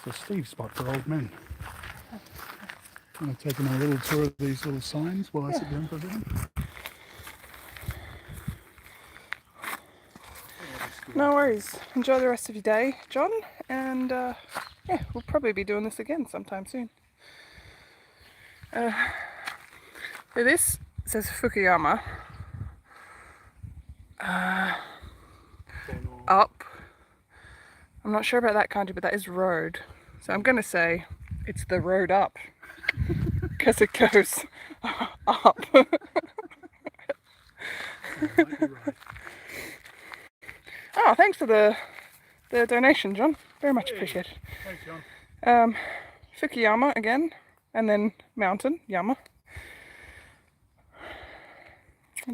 It's a Steve spot for old men. I'm taking a little tour of these little signs while I sit down for a second. No worries. Enjoy the rest of your day, John. And yeah, we'll probably be doing this again sometime soon. So this says Fukuyama. Up. I'm not sure about that kanji, but that is road. So I'm going to say it's the road up. Because it goes up. Oh, thanks for the donation, John. Very much appreciated. Thanks, John. Fukuyama again, and then mountain, Yama.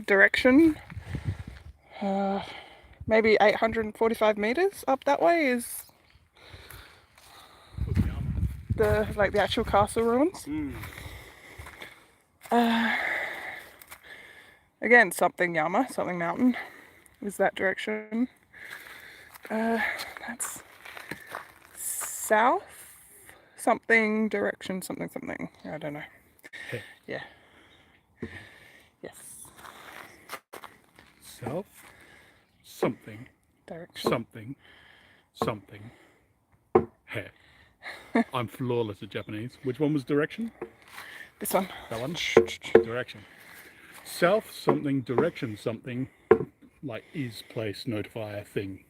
Direction. Maybe 845 meters up that way is the actual castle ruins. Again, something Yama, something mountain is that direction. That's south, something direction, something. I don't know. Hey. Yeah. Yes. South, something, Direction. something. Hey. I'm flawless at Japanese. Which one was direction? This one. That one? Direction. South, something, direction, something. Like is, place, notify, thing.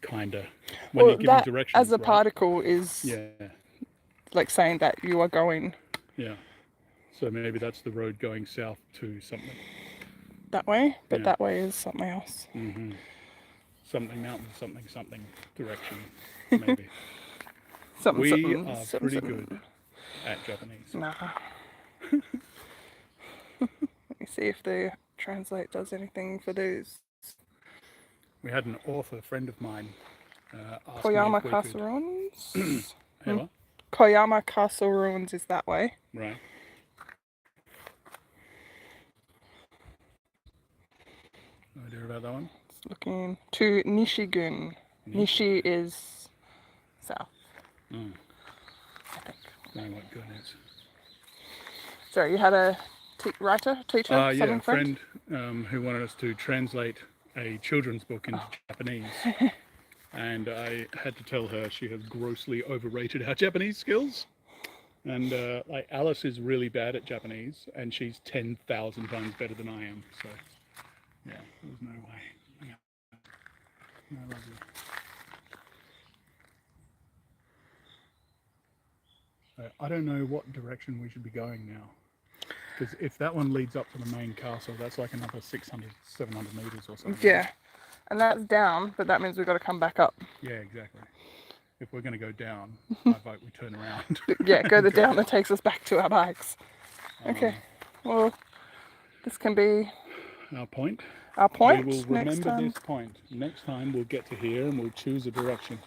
Kinda. When you're giving that directions, as a right? particle is like saying that you are going So maybe that's the road going south to something. that way, but that way is something else. Something mountain, something direction, maybe. Something, We something, are something, pretty good at Japanese. Nah. Let me see if the translate does anything for those. We had an author friend of mine ask Koyama me if we Castle could... Ruins? Hey, what? Koyama Castle Ruins is that way. Right. No idea about that one. It's looking to Nishigun. Nishi is south. Mm. I think. Oh my goodness. Sorry, you had a teacher, Yeah, something a friend who wanted us to translate a children's book into Japanese. And I had to tell her she has grossly overrated our Japanese skills. And like Alice is really bad at Japanese, and she's 10,000 times better than I am. So yeah, there was no way. Yeah. No, lovely. I don't know what direction we should be going now. Because if that one leads up to the main castle, that's like another 600, 700 meters or something. Yeah, and that's down, but that means we've got to come back up. Yeah, exactly. If we're going to go down, I vote we turn around. Yeah, go down that takes us back to our bikes. Okay, well, this can be Our point. our point We will next remember time. this point. Next time we'll get to here and we'll choose a direction.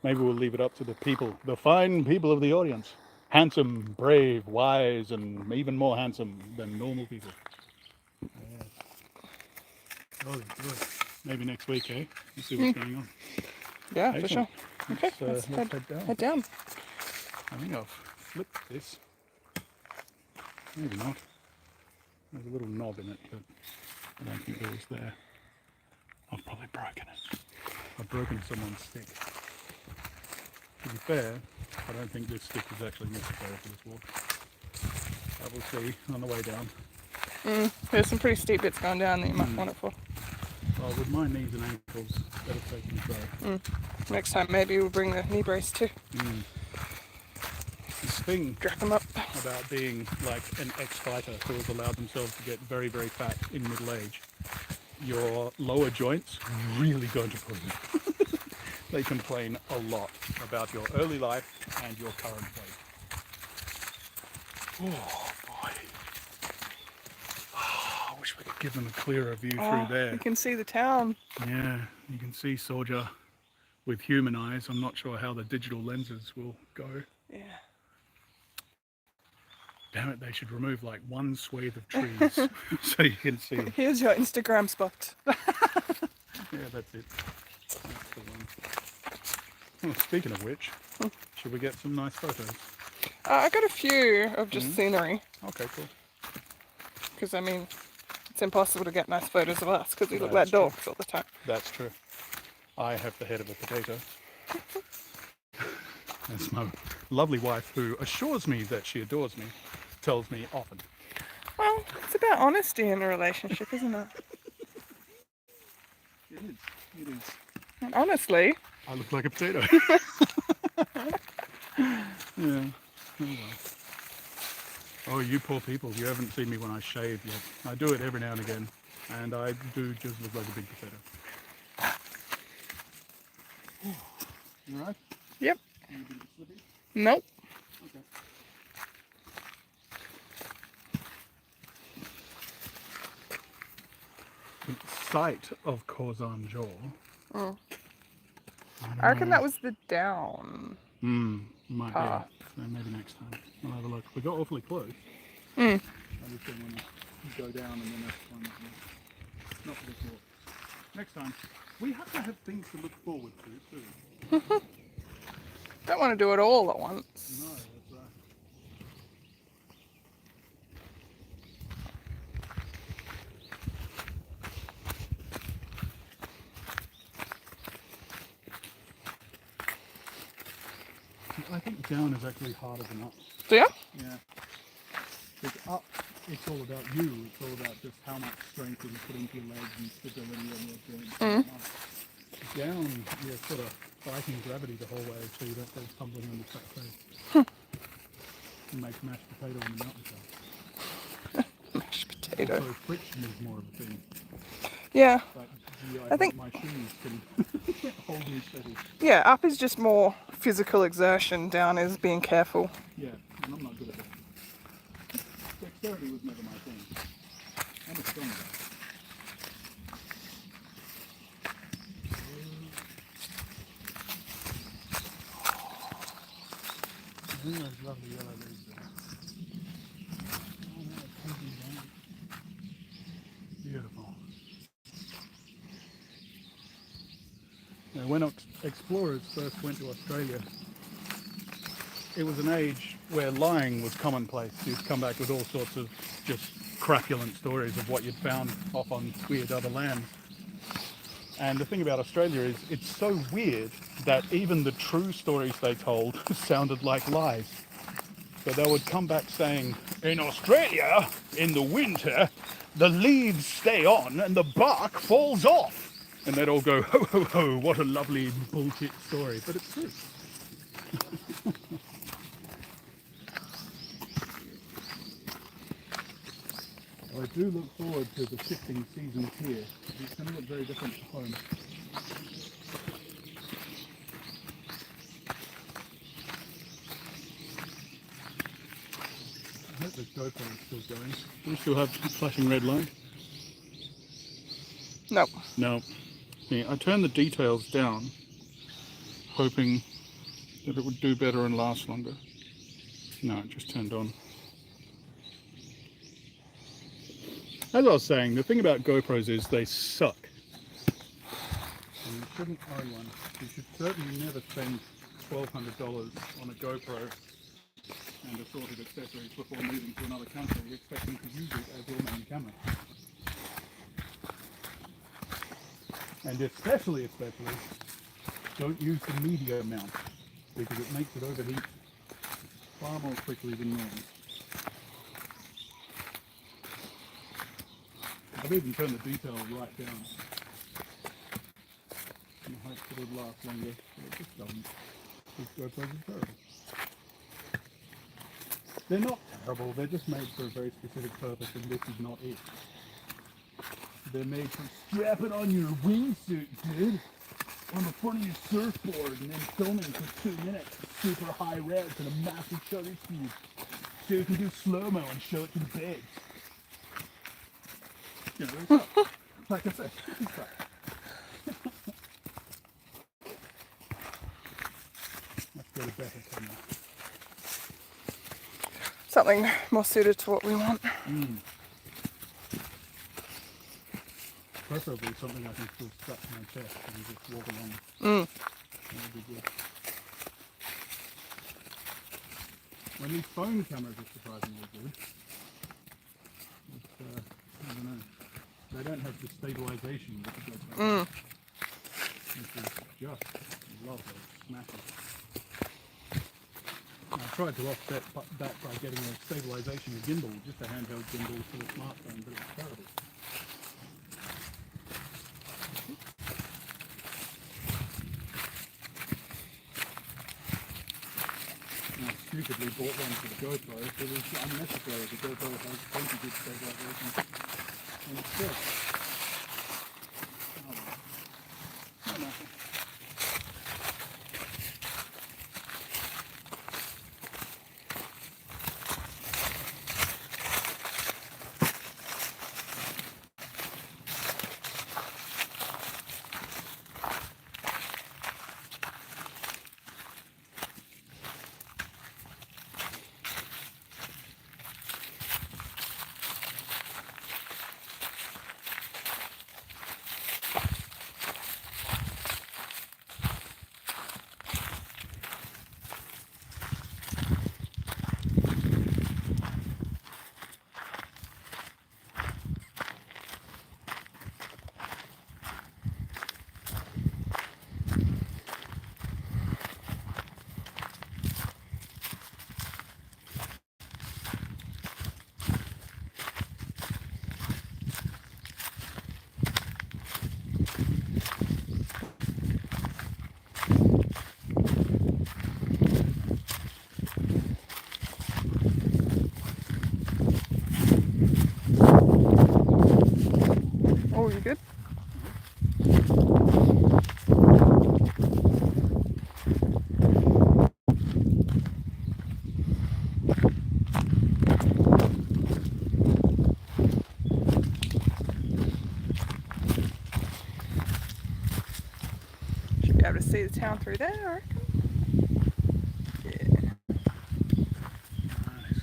Maybe we'll leave it up to the people, the fine people of the audience. Handsome, brave, wise, and even more handsome than normal people. Yeah. Oh, good. Maybe next week, eh? We'll see what's going on. Yeah, for Excellent. sure. Okay, Let's head down. Head down. I think I've flipped this. Maybe not. There's a little knob in it, but I don't think it was there. I've probably broken it. I've broken someone's stick. To be fair, I don't think this stick is actually necessary for this walk. I will see on the way down. There's some pretty steep bits going down that you might want it for. Well, with my knees and ankles, that'll take control. Next time maybe we'll bring the knee brace too. This thing Strap them up. about being like an ex-fighter who has allowed themselves to get very, very fat in middle age, your lower joints really go into prison. They complain a lot about your early life and your current weight. Oh boy. Oh, I wish we could give them a clearer view through there. You can see the town. Yeah, you can see Soldier with human eyes. I'm not sure how the digital lenses will go. Yeah. Damn it, they should remove like one swathe of trees so you can see. Here's your Instagram spot. Yeah, that's it. That's the one. Well, speaking of which, should we get some nice photos? I got a few of just scenery, Okay, cool. because I mean, it's impossible to get nice photos of us because we look That's like dogs all the time. That's true. I have the head of a potato. That's my lovely wife, who assures me that she adores me, tells me often. Well, it's about honesty in a relationship, isn't it? It is. It is. And honestly, I look like a potato. Yeah. Oh, well. Oh, you poor people. You haven't seen me when I shave yet. I do it every now and again, and I do just look like a big potato. You alright? yep. You a bit slippy? Nope. Okay. The site of Korzan-jo. I reckon that was the down. Might Path. be. So maybe next time. I'll have a look. We got awfully close. I just don't want to go down and then that's one. Not for this walk. Next time. We have to have things to look forward to too. Don't want to do it all at once. No, that's right. I think down is actually harder than up. Do you? Yeah. Because up, it's all about you. It's all about just how much strength you put into your legs and stability on your joints. Down, you're sort of fighting gravity the whole way so you don't go tumbling on the flat face. You make mashed potato on the mountainside. Mashed potato. Also, friction is more of a thing. Yeah. But gee, I think- my shoes can hold me steady. Yeah, up is just more physical exertion, down is being careful. Yeah, and I'm not good at that. Dexterity was never my thing. I'm a strong guy. I think those lovely yellow leaves there. Oh, no, it's painting down. Beautiful. Now, we're not explorers first went to Australia, it was an age where lying was commonplace. You'd come back with all sorts of just crapulent stories of what you'd found off on weird other lands. And the thing about Australia is it's so weird that even the true stories they told sounded like lies. So they would come back saying, in Australia, in the winter, the leaves stay on and the bark falls off. And they'd all go, ho, ho, ho, what a lovely bullshit story. But it's true. I do look forward to the shifting seasons here. It's going to look very different at home. I hope this GoPro is still going. Do we still have flashing red light? No. No. Yeah, I turned the details down, hoping that it would do better and last longer. No, it just turned on. As I was saying, the thing about GoPros is they suck. And you shouldn't own one. You should certainly never spend $1,200 on a GoPro and assorted accessories before moving to another country expecting to use it as your main camera. And especially, don't use the media mount because it makes it overheat far more quickly than normal. I've even turned the detail right down in the hopes that it would last longer, but it just doesn't. These GoPros are terrible. They're not terrible, they're just made for a very specific purpose, and this is not it. They're made for strapping on your wingsuit, dude, on the front of your surfboard, and then filming for 2 minutes at super high res and a massive shutter speed, so you can do slow-mo and show it to the babes. You know, like I said, it's fun. Let's get a better camera. Something more suited to what we want. Preferably something I can still strap to my chest and just walk along. That would be good. When these phone cameras are surprisingly good. It's, I don't know. They don't have the stabilization that the GoPro has. Which is just lovely, smashing. I tried to offset that by getting a stabilization gimbal, just a handheld gimbal for the smartphone, but it's terrible. I stupidly bought one for the GoPro, so it was unnecessary. The GoPro has plenty good stabilization, and it's good. Oh, well. No matter. Oh, you good? Should be able to see the town through there, I reckon. Yeah. Nice.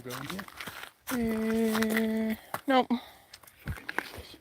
go in here? Nope. Fucking useless.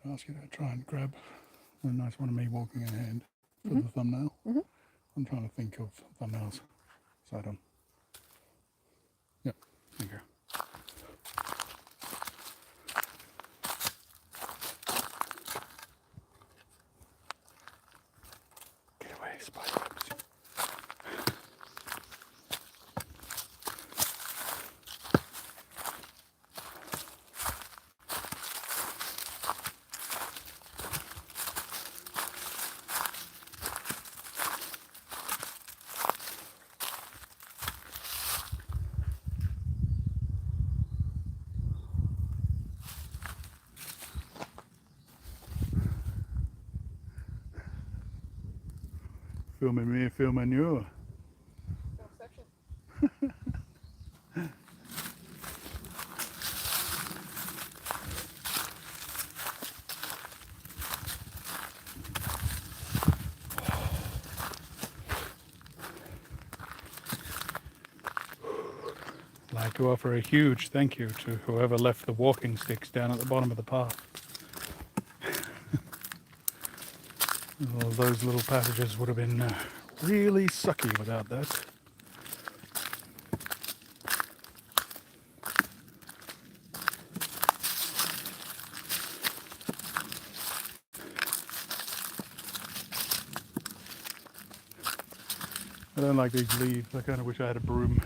Can I ask you to try and grab a nice one of me walking in hand for the thumbnail? I'm trying to think of thumbnails side on. Yep, there you go. Get away, spider webs. Filming me, filming you. I'd like to offer a huge thank you to whoever left the walking sticks down at the bottom of the path. Well, those little passages would have been really sucky without that. don't like these leaves. I kind of wish I had a broom.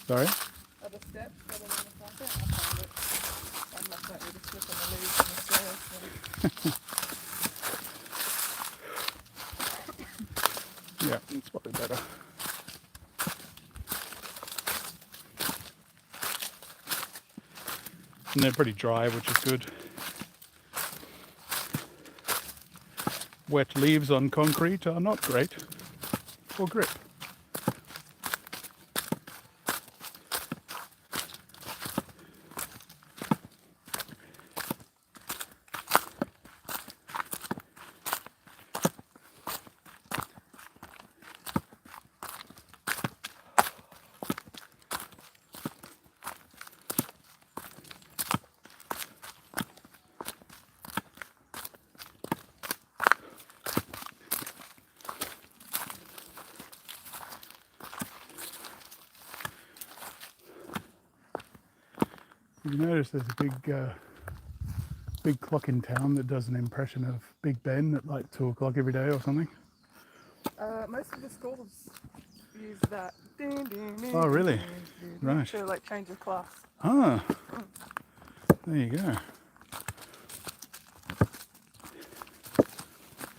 Sorry? Are the steps better than the carpet? I found it. I must not really slip on the leaves on the stairs. Yeah, it's probably better. And they're pretty dry, which is good. Wet leaves on concrete are not great for grip. You notice there's a big clock in town that does an impression of Big Ben at like 2 o'clock every day or something. Most of the schools use that. Ding, ding, ding, Oh, really? ding, ding, ding, Right. to like change of class. Ah, there you go.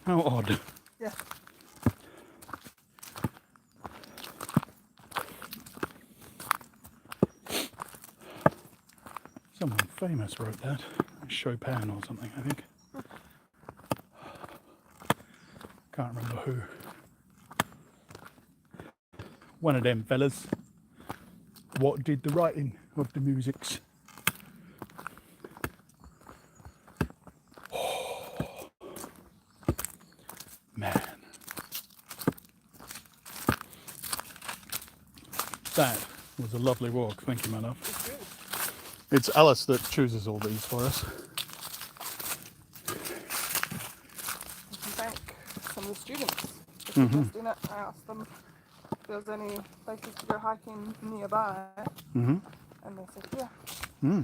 How odd. Yeah. Someone famous wrote that. Chopin or something, I think. Can't remember who. One of them fellas. What did the writing of the musics? Oh, man. That was a lovely walk. Thank you, my love. It's Alice that chooses all these for us. You can thank some of the students. Just in it, I asked them if there was any places to go hiking nearby, and they said yeah.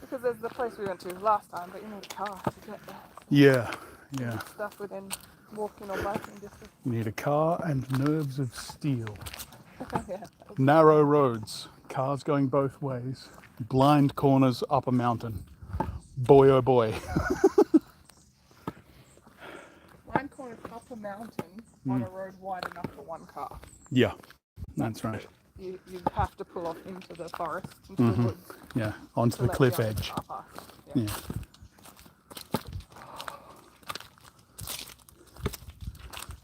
Because there's the place we went to last time, but you need a car to get there. Yeah, yeah. Stuff within walking or biking distance. You need a car and nerves of steel. Yeah. Narrow roads, cars going both ways, blind corners up a mountain. Boy, oh boy. Blind corners up a mountain on a road wide enough for one car. Yeah, that's right. You have to pull off into the forest, into the woods. Yeah, onto to the let cliff the edge. car pass. Yeah.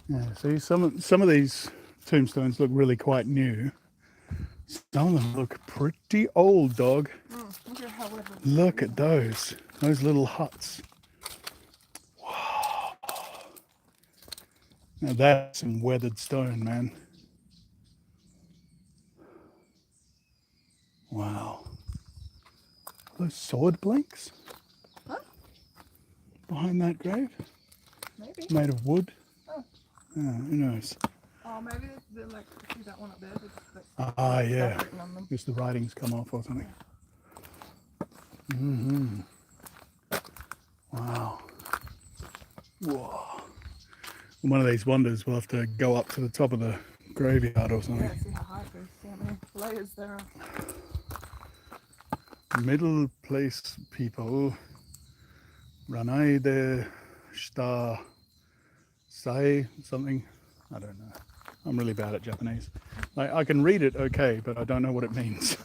Yeah, see, some of these tombstones look really quite new. Some of them look pretty old, dog. Look at how weathered. Look at those little huts. Wow. Now that's some weathered stone, man. Wow. Are those sword blanks? Huh? Behind that grave? Maybe. Made of wood? Oh. Yeah, who knows? Oh, maybe they're like, see that one up there? Ah, yeah. Stuff written on them. Just the writings come off or something. Wow. Whoa. One of these wonders, we'll have to go up to the top of the graveyard or something. Yeah, see how high it goes. See how many layers there are. Middle place people. Ranai de Shita Sai something. I don't know. I'm really bad at Japanese. I can read it okay, but I don't know what it means.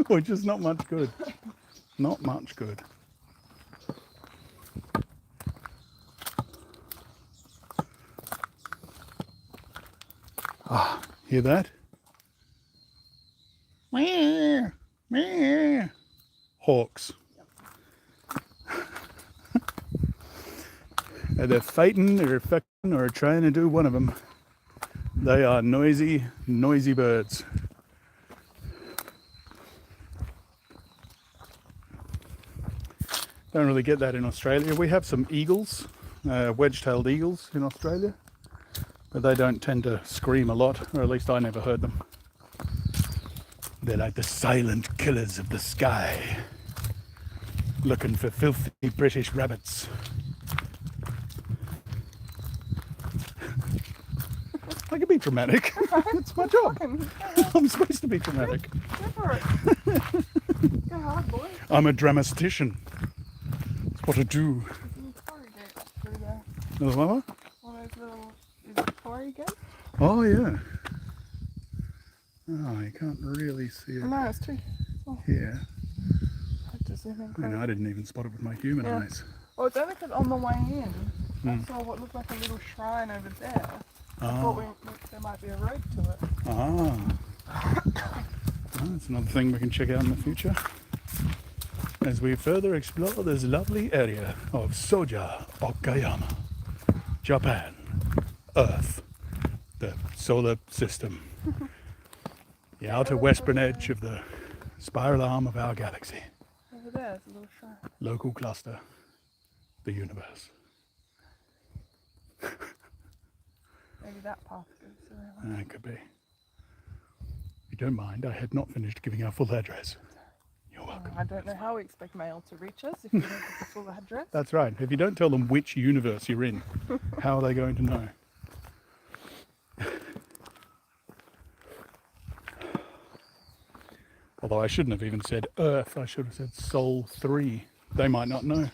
Which is not much good. Not much good. Ah, hear that? Meow, meow. Hawks. They're fighting, they're affecting, or trying to do one of them. They are noisy, noisy birds. Don't really get that in Australia. We have some eagles, wedge-tailed eagles in Australia, but they don't tend to scream a lot, or at least I never heard them. They're like the silent killers of the sky, looking for filthy British rabbits. I can be dramatic. It's my job. Fucking I'm supposed to be dramatic. go for it. Go hard, boy. I'm a dramatician. It's what I do. There's a Tory gate through there. Little mama? One of those little, is it Tory gate? Oh, yeah. Oh, you can't really see it No, it's too. here. I have to zoom in I close. I didn't even spot it with my human Yeah. eyes. Well, it's only because on the way in, I saw what looked like a little shrine over there. I thought there might be a road to it. Ah. Well, that's another thing we can check out in the future. As we further explore this lovely area of Soja, Okayama, Japan, Earth, the solar system, the outer western edge of the spiral arm of our galaxy, Over there's a little shrine. local cluster, the universe. Maybe that path goes around. That could be. If you don't mind, I had not finished giving our full address. You're welcome. I don't know how we expect mail to reach us if you don't give the full address. That's right. If you don't tell them which universe you're in, how are they going to know? Although I shouldn't have even said Earth, I should have said Sol 3. They might not know.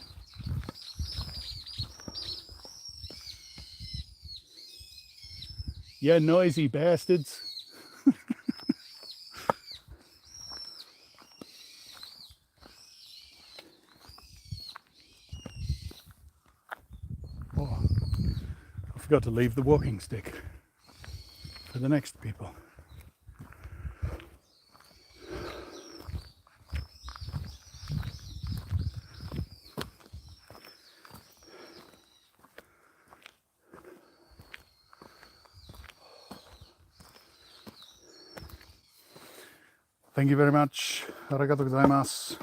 You noisy bastards. Oh, I forgot to leave the walking stick for the next people. Thank you very much. Arigato gozaimasu.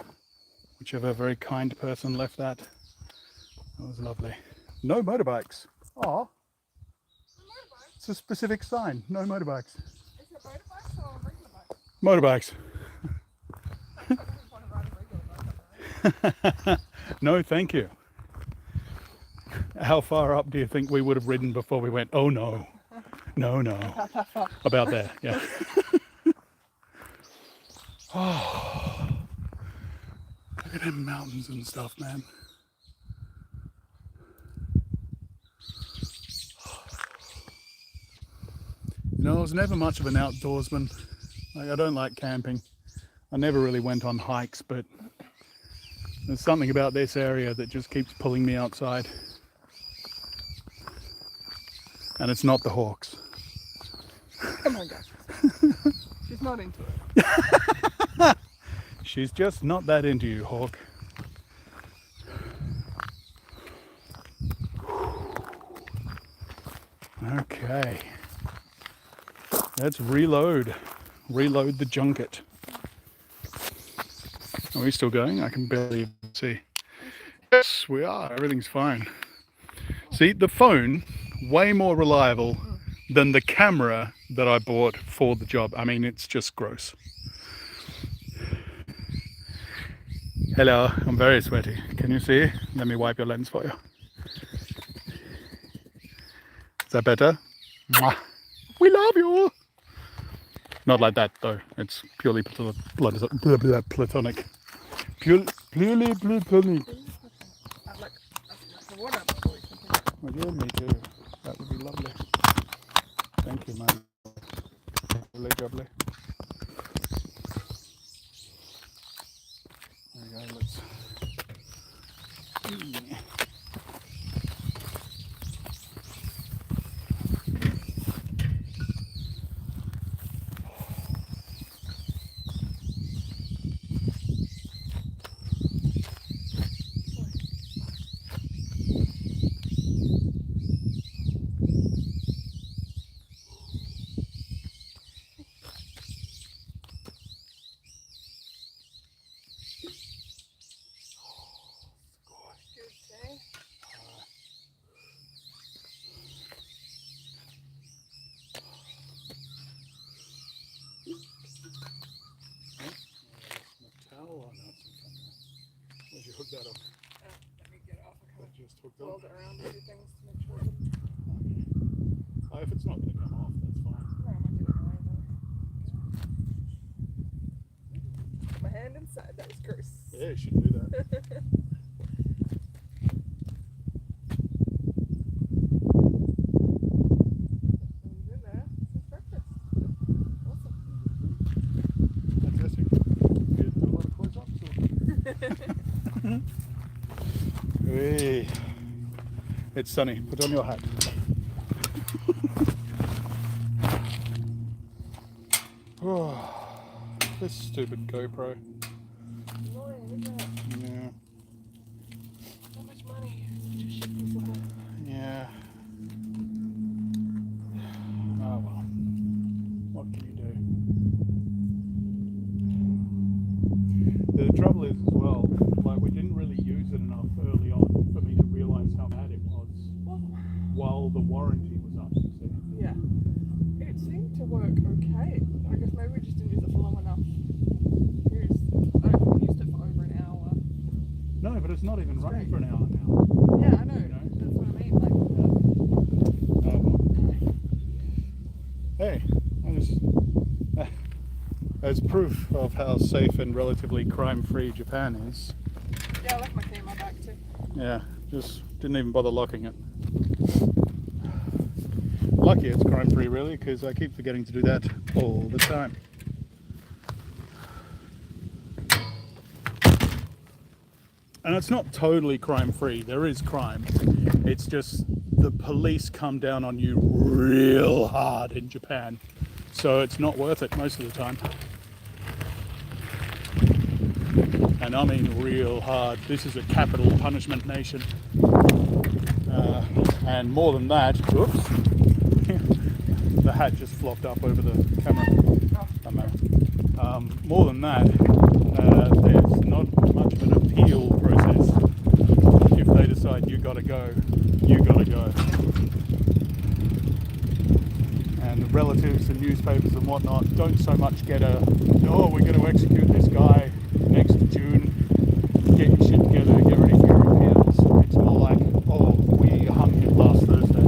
Whichever very kind person left that. That was lovely. No motorbikes. Oh, it's a specific sign. No motorbikes. Is it motorbikes or regular bikes? Motorbikes. I don't want to ride a regular bike. No, thank you. How far up do you think we would have ridden before we went, oh no, no, no. Not that far. About there, yeah. Oh, look at them mountains and stuff, man. You know, I was never much of an outdoorsman. Like, I don't like camping. I never really went on hikes, but there's something about this area that just keeps pulling me outside. And it's not the hawks. Oh my gosh. She's not into it. She's just not that into you, hawk. Okay. Let's reload. Reload the junket. Are we still going? I can barely see. Yes, we are. Everything's fine. See, the phone, way more reliable than the camera that I bought for the job. I mean, it's just gross. Hello, I'm very sweaty. Can you see? Let me wipe your lens for you. Is that better? Mwah. We love you. Not like that though. It's purely platonic. Purely platonic. I'd like the water before we continue. Well, yeah, me too. That would be lovely. Thank you, man. Lovely, lovely. There we go. Let's. Hook that up. Let me get off. I kind Just hooked of up. rolled it around a few things to make sure it wouldn't. Oh, if it's not going to come off, that's hand inside. That was gross. Yeah, you should do that. He's in there. This is breakfast. Awesome. Fantastic. You do a lot of close-ups? Hey, it's sunny. Put on your hat. Oh, this stupid GoPro. Annoying, isn't it? Yeah. So much money to just ship this away. Yeah. Oh well. What can you do? The trouble is as well, like we didn't really use it enough early on for me to realise how bad it was while the warranty was up, you see. Yeah. It seemed to work okay. I guess maybe we just didn't use it for long enough. I don't think we used it for over an hour. No, but it's not even running for an hour now. Yeah, I know. You know? That's what I mean. Hey, as proof of how safe and relatively crime-free Japan is. Yeah, I left my key in my bag too. Yeah, just didn't even bother locking it. Lucky it's crime-free really, because I keep forgetting to do that all the time. And it's not totally crime-free, there is crime. It's just the police come down on you real hard in Japan. So it's not worth it most of the time. And I mean real hard. This is a capital punishment nation. And more than that, whoops, the hat just flopped up over the camera. More than that, there's not much of an appeal process. If they decide you gotta go, you gotta go. And the relatives and newspapers and whatnot don't so much get we're going to execute this guy next June, get your shit together, get ready for your appeals. It's more like, oh, we hung him last Thursday.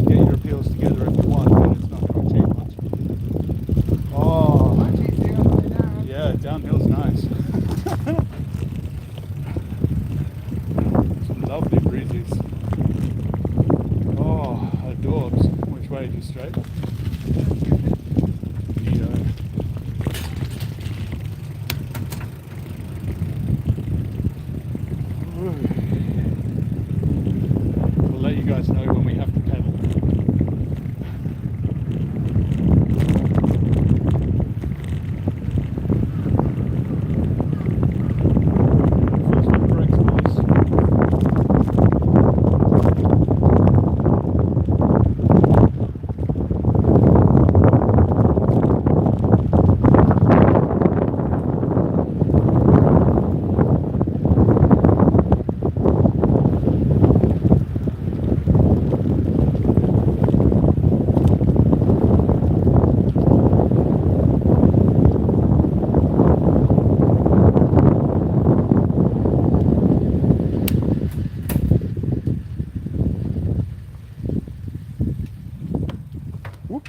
Get your appeals together if you want, but it's not going to achieve much. Oh, Much easier on the way down. yeah, downhill's nice. Some lovely breezes. Oh, adorbs. Which way? Just straight? We'll let you guys know when we have to pedal. First one breaks, boys. Whoop.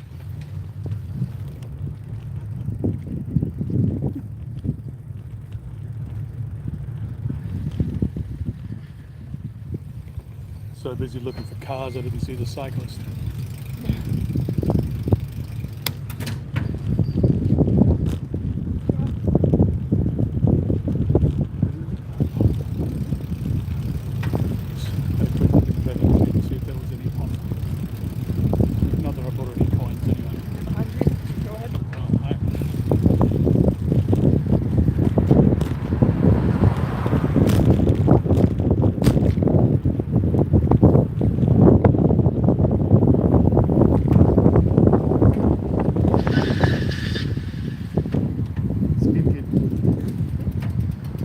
So busy looking for cars, I didn't see the cyclist. See if there was any pond. Not that I bought any coins anyway. Behind you. Go ahead. Skid kid.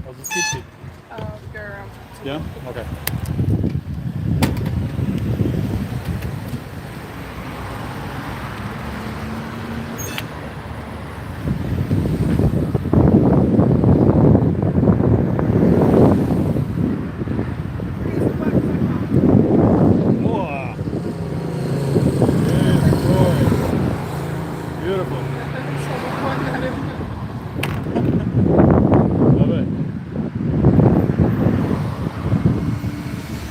How's the skid kid? Go around. Yeah? Okay. Whoa. Yes, boy. Beautiful. So the point Love it.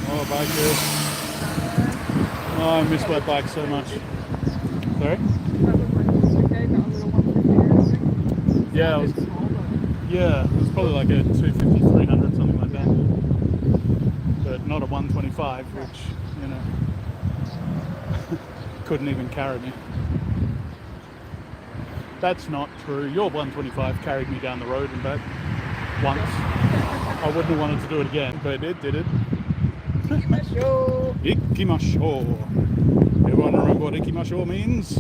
Oh, bike here. Oh, I miss my bike so much. Sorry? Yeah, it was probably like a 250, 300, something like that. But not a 125, which, you know, couldn't even carry me. That's not true. Your 125 carried me down the road and back once. I wouldn't have wanted to do it again, but it did it. Ikimashou. Ikimashou. Everyone remember what ikimashou means?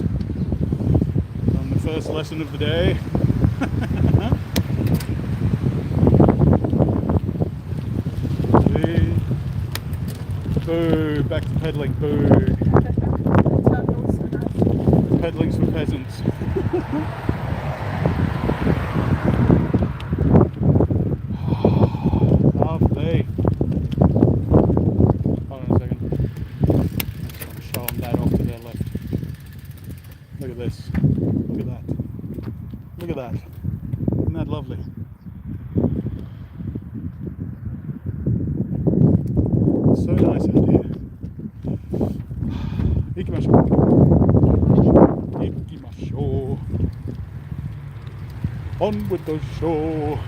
On the first lesson of the day. Boo, back to pedaling, boo. Pedaling's for peasants. Lovely. Hold on a second. I'm just going to show them that off to their left. Look at this. Look at that. Look at that. Isn't that lovely? So nice out here. Ikimashou. Ikimashou. On with the show.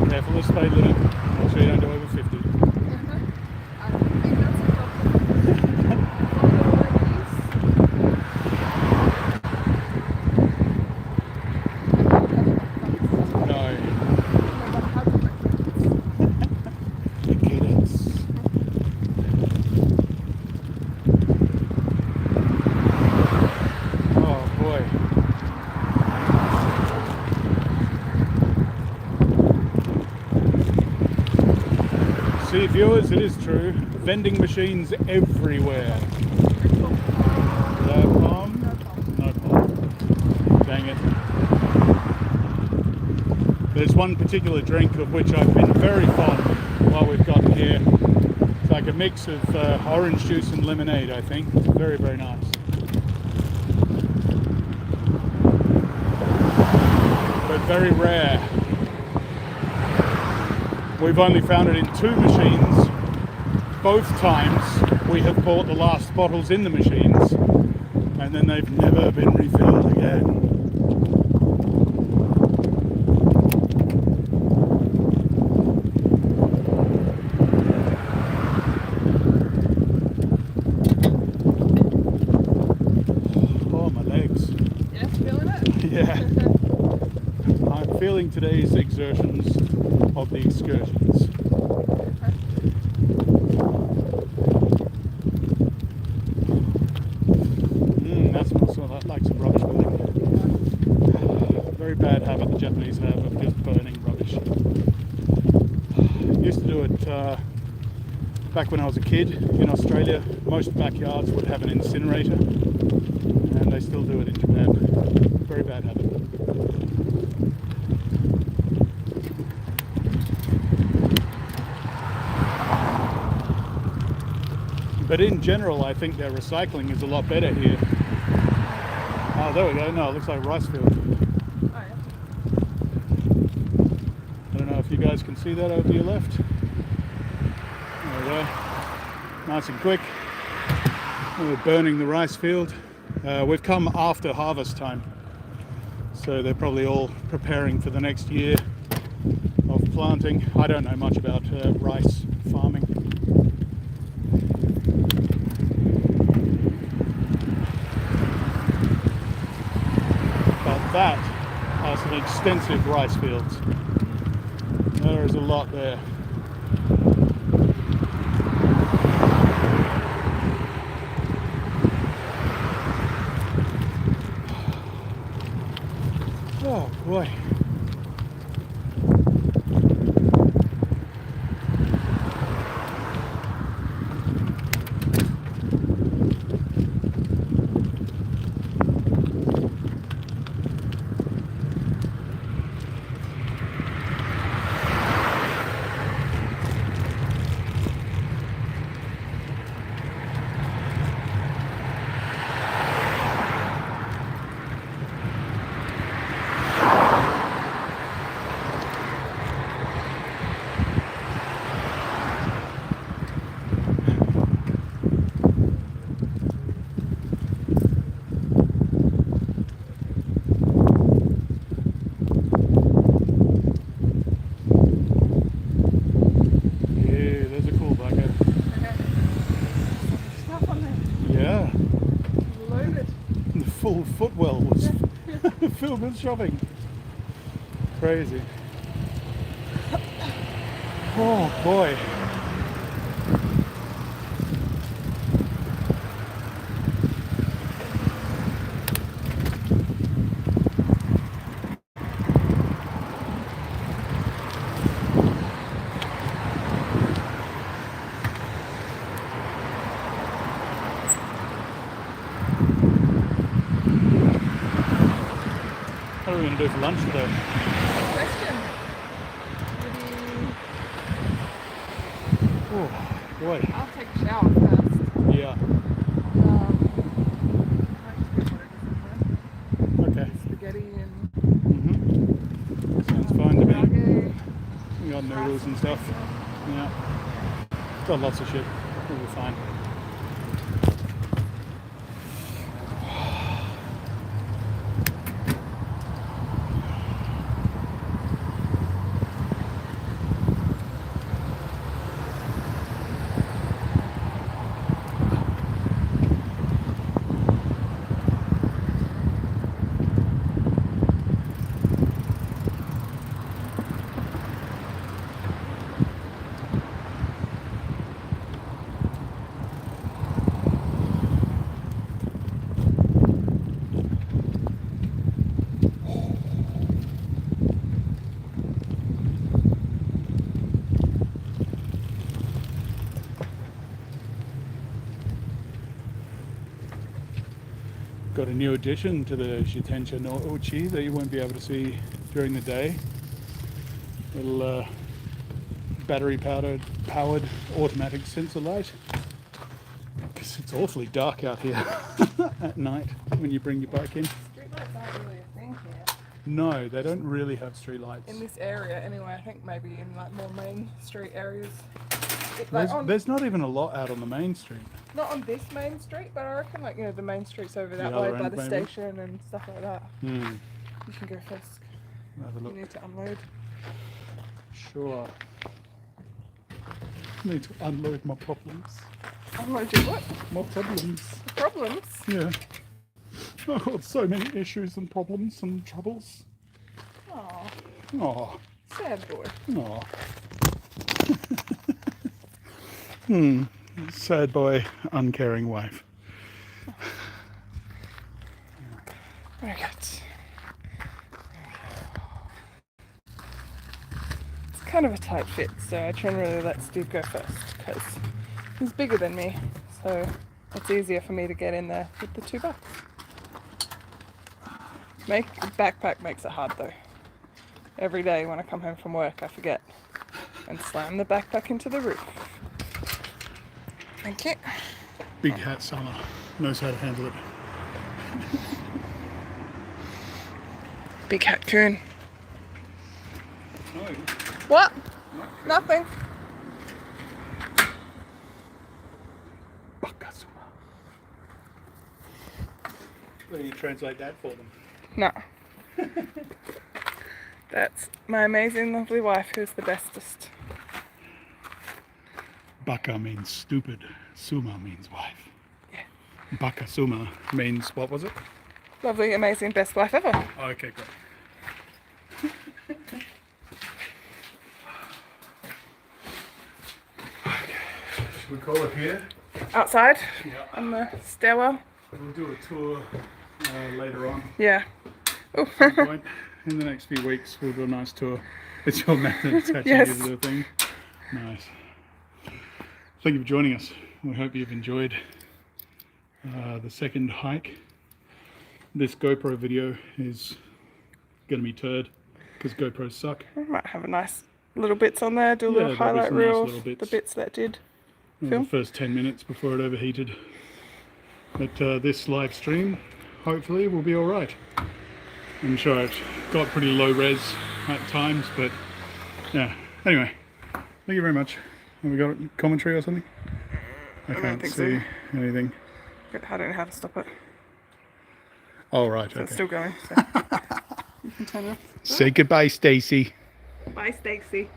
Careful of the speed limit. Make sure you don't go over 50. I think that's a problem. No. The cadence. Oh boy. See, viewers, it is true. Vending machines everywhere. No palm? No palm. Dang it. There's one particular drink of which I've been very fond while we've gotten here. It's like a mix of orange juice and lemonade, I think. Very, very nice. But very rare. We've only found it in 2 machines. Both times we have bought the last bottles in the machines and then they've never been refilled again. Oh, my legs. Yeah, feeling it? Yeah. I'm feeling today's exertions of the excursions. That smells sort of like some rubbish burning. Very bad habit the Japanese have of just burning rubbish. Used to do it back when I was a kid in Australia. Most backyards would have an incinerator, and they still do it in Japan. Very bad habit. But in general, I think their recycling is a lot better here. Oh, there we go. No, it looks like rice field. Oh, yeah. I don't know if you guys can see that over to your left. There we go. Nice and quick. We're burning the rice field. We've come after harvest time, so they're probably all preparing for the next year of planting. I don't know much about rice farming. But that are some extensive rice fields. There is a lot there. Oh boy. filled with shopping. Crazy. Oh boy. What are we going to do for lunch today? Good question. Oh boy. I'll take a shower first. Yeah. Might just get whatever's in there. Okay. Spaghetti and Sounds fine to me. ragu. We got noodles and stuff. Yeah. Got lots of shit. We'll be fine. Got a new addition to the Jitensha no Uchi that you won't be able to see during the day. Little battery powered automatic sensor light. Because it's awfully dark out here at night when you bring your bike in. Streetlights aren't really a thing here. No, they don't really have street lights. In this area anyway, I think maybe in like more main street areas. Like There's not even a lot out on the main street. not on this main street, but I reckon like, you know, the main streets over that The way other by end, the maybe? station and stuff like that. Hmm. You can go first. Have a You look. need to unload. Sure. Need to unload my problems. Unload your what? My problems. Problems? Yeah. I've got so many issues and problems and troubles. Aw, Oh. sad boy. Oh. Sad boy, uncaring wife. Very good. It's kind of a tight fit, so I generally let Steve go first because he's bigger than me, so it's easier for me to get in there with the 2 bucks. Backpack makes it hard though. Every day when I come home from work, I forget and slam the backpack into the roof. Thank you. Big hat Summer knows how to handle it. Big hat coon. No. What? Nothing. Bakasuma. Where do you translate that for them? No. That's my amazing, lovely wife who's the bestest. Baka means stupid. Suma means wife. Yeah. Bakasuma means, what was it? Lovely, amazing, best wife ever. Oh, okay, great. Should we call it here? Outside Yeah. on the stairwell. We'll do a tour later on. Yeah. Oh. Some point. In the next few weeks, we'll do a nice tour. It's your method attaching Yes. you to the thing. Nice. Thank you for joining us. We hope you've enjoyed the second hike. This GoPro video is going to be turd because GoPros suck. We might have a nice little bits on there, do a Yeah, little there'll be highlight some nice reel, little bits. the bits that did. The Film? first 10 minutes before it overheated. But this live stream, hopefully, will be all right. I'm sure it's got pretty low res at times, but yeah. Anyway, thank you very much. Have we got a commentary or something? I don't can't think see so. anything. I don't know how to stop it. Oh, right, So it's okay. still going. So you can turn it off. Say goodbye, Stacy. Bye, Stacey.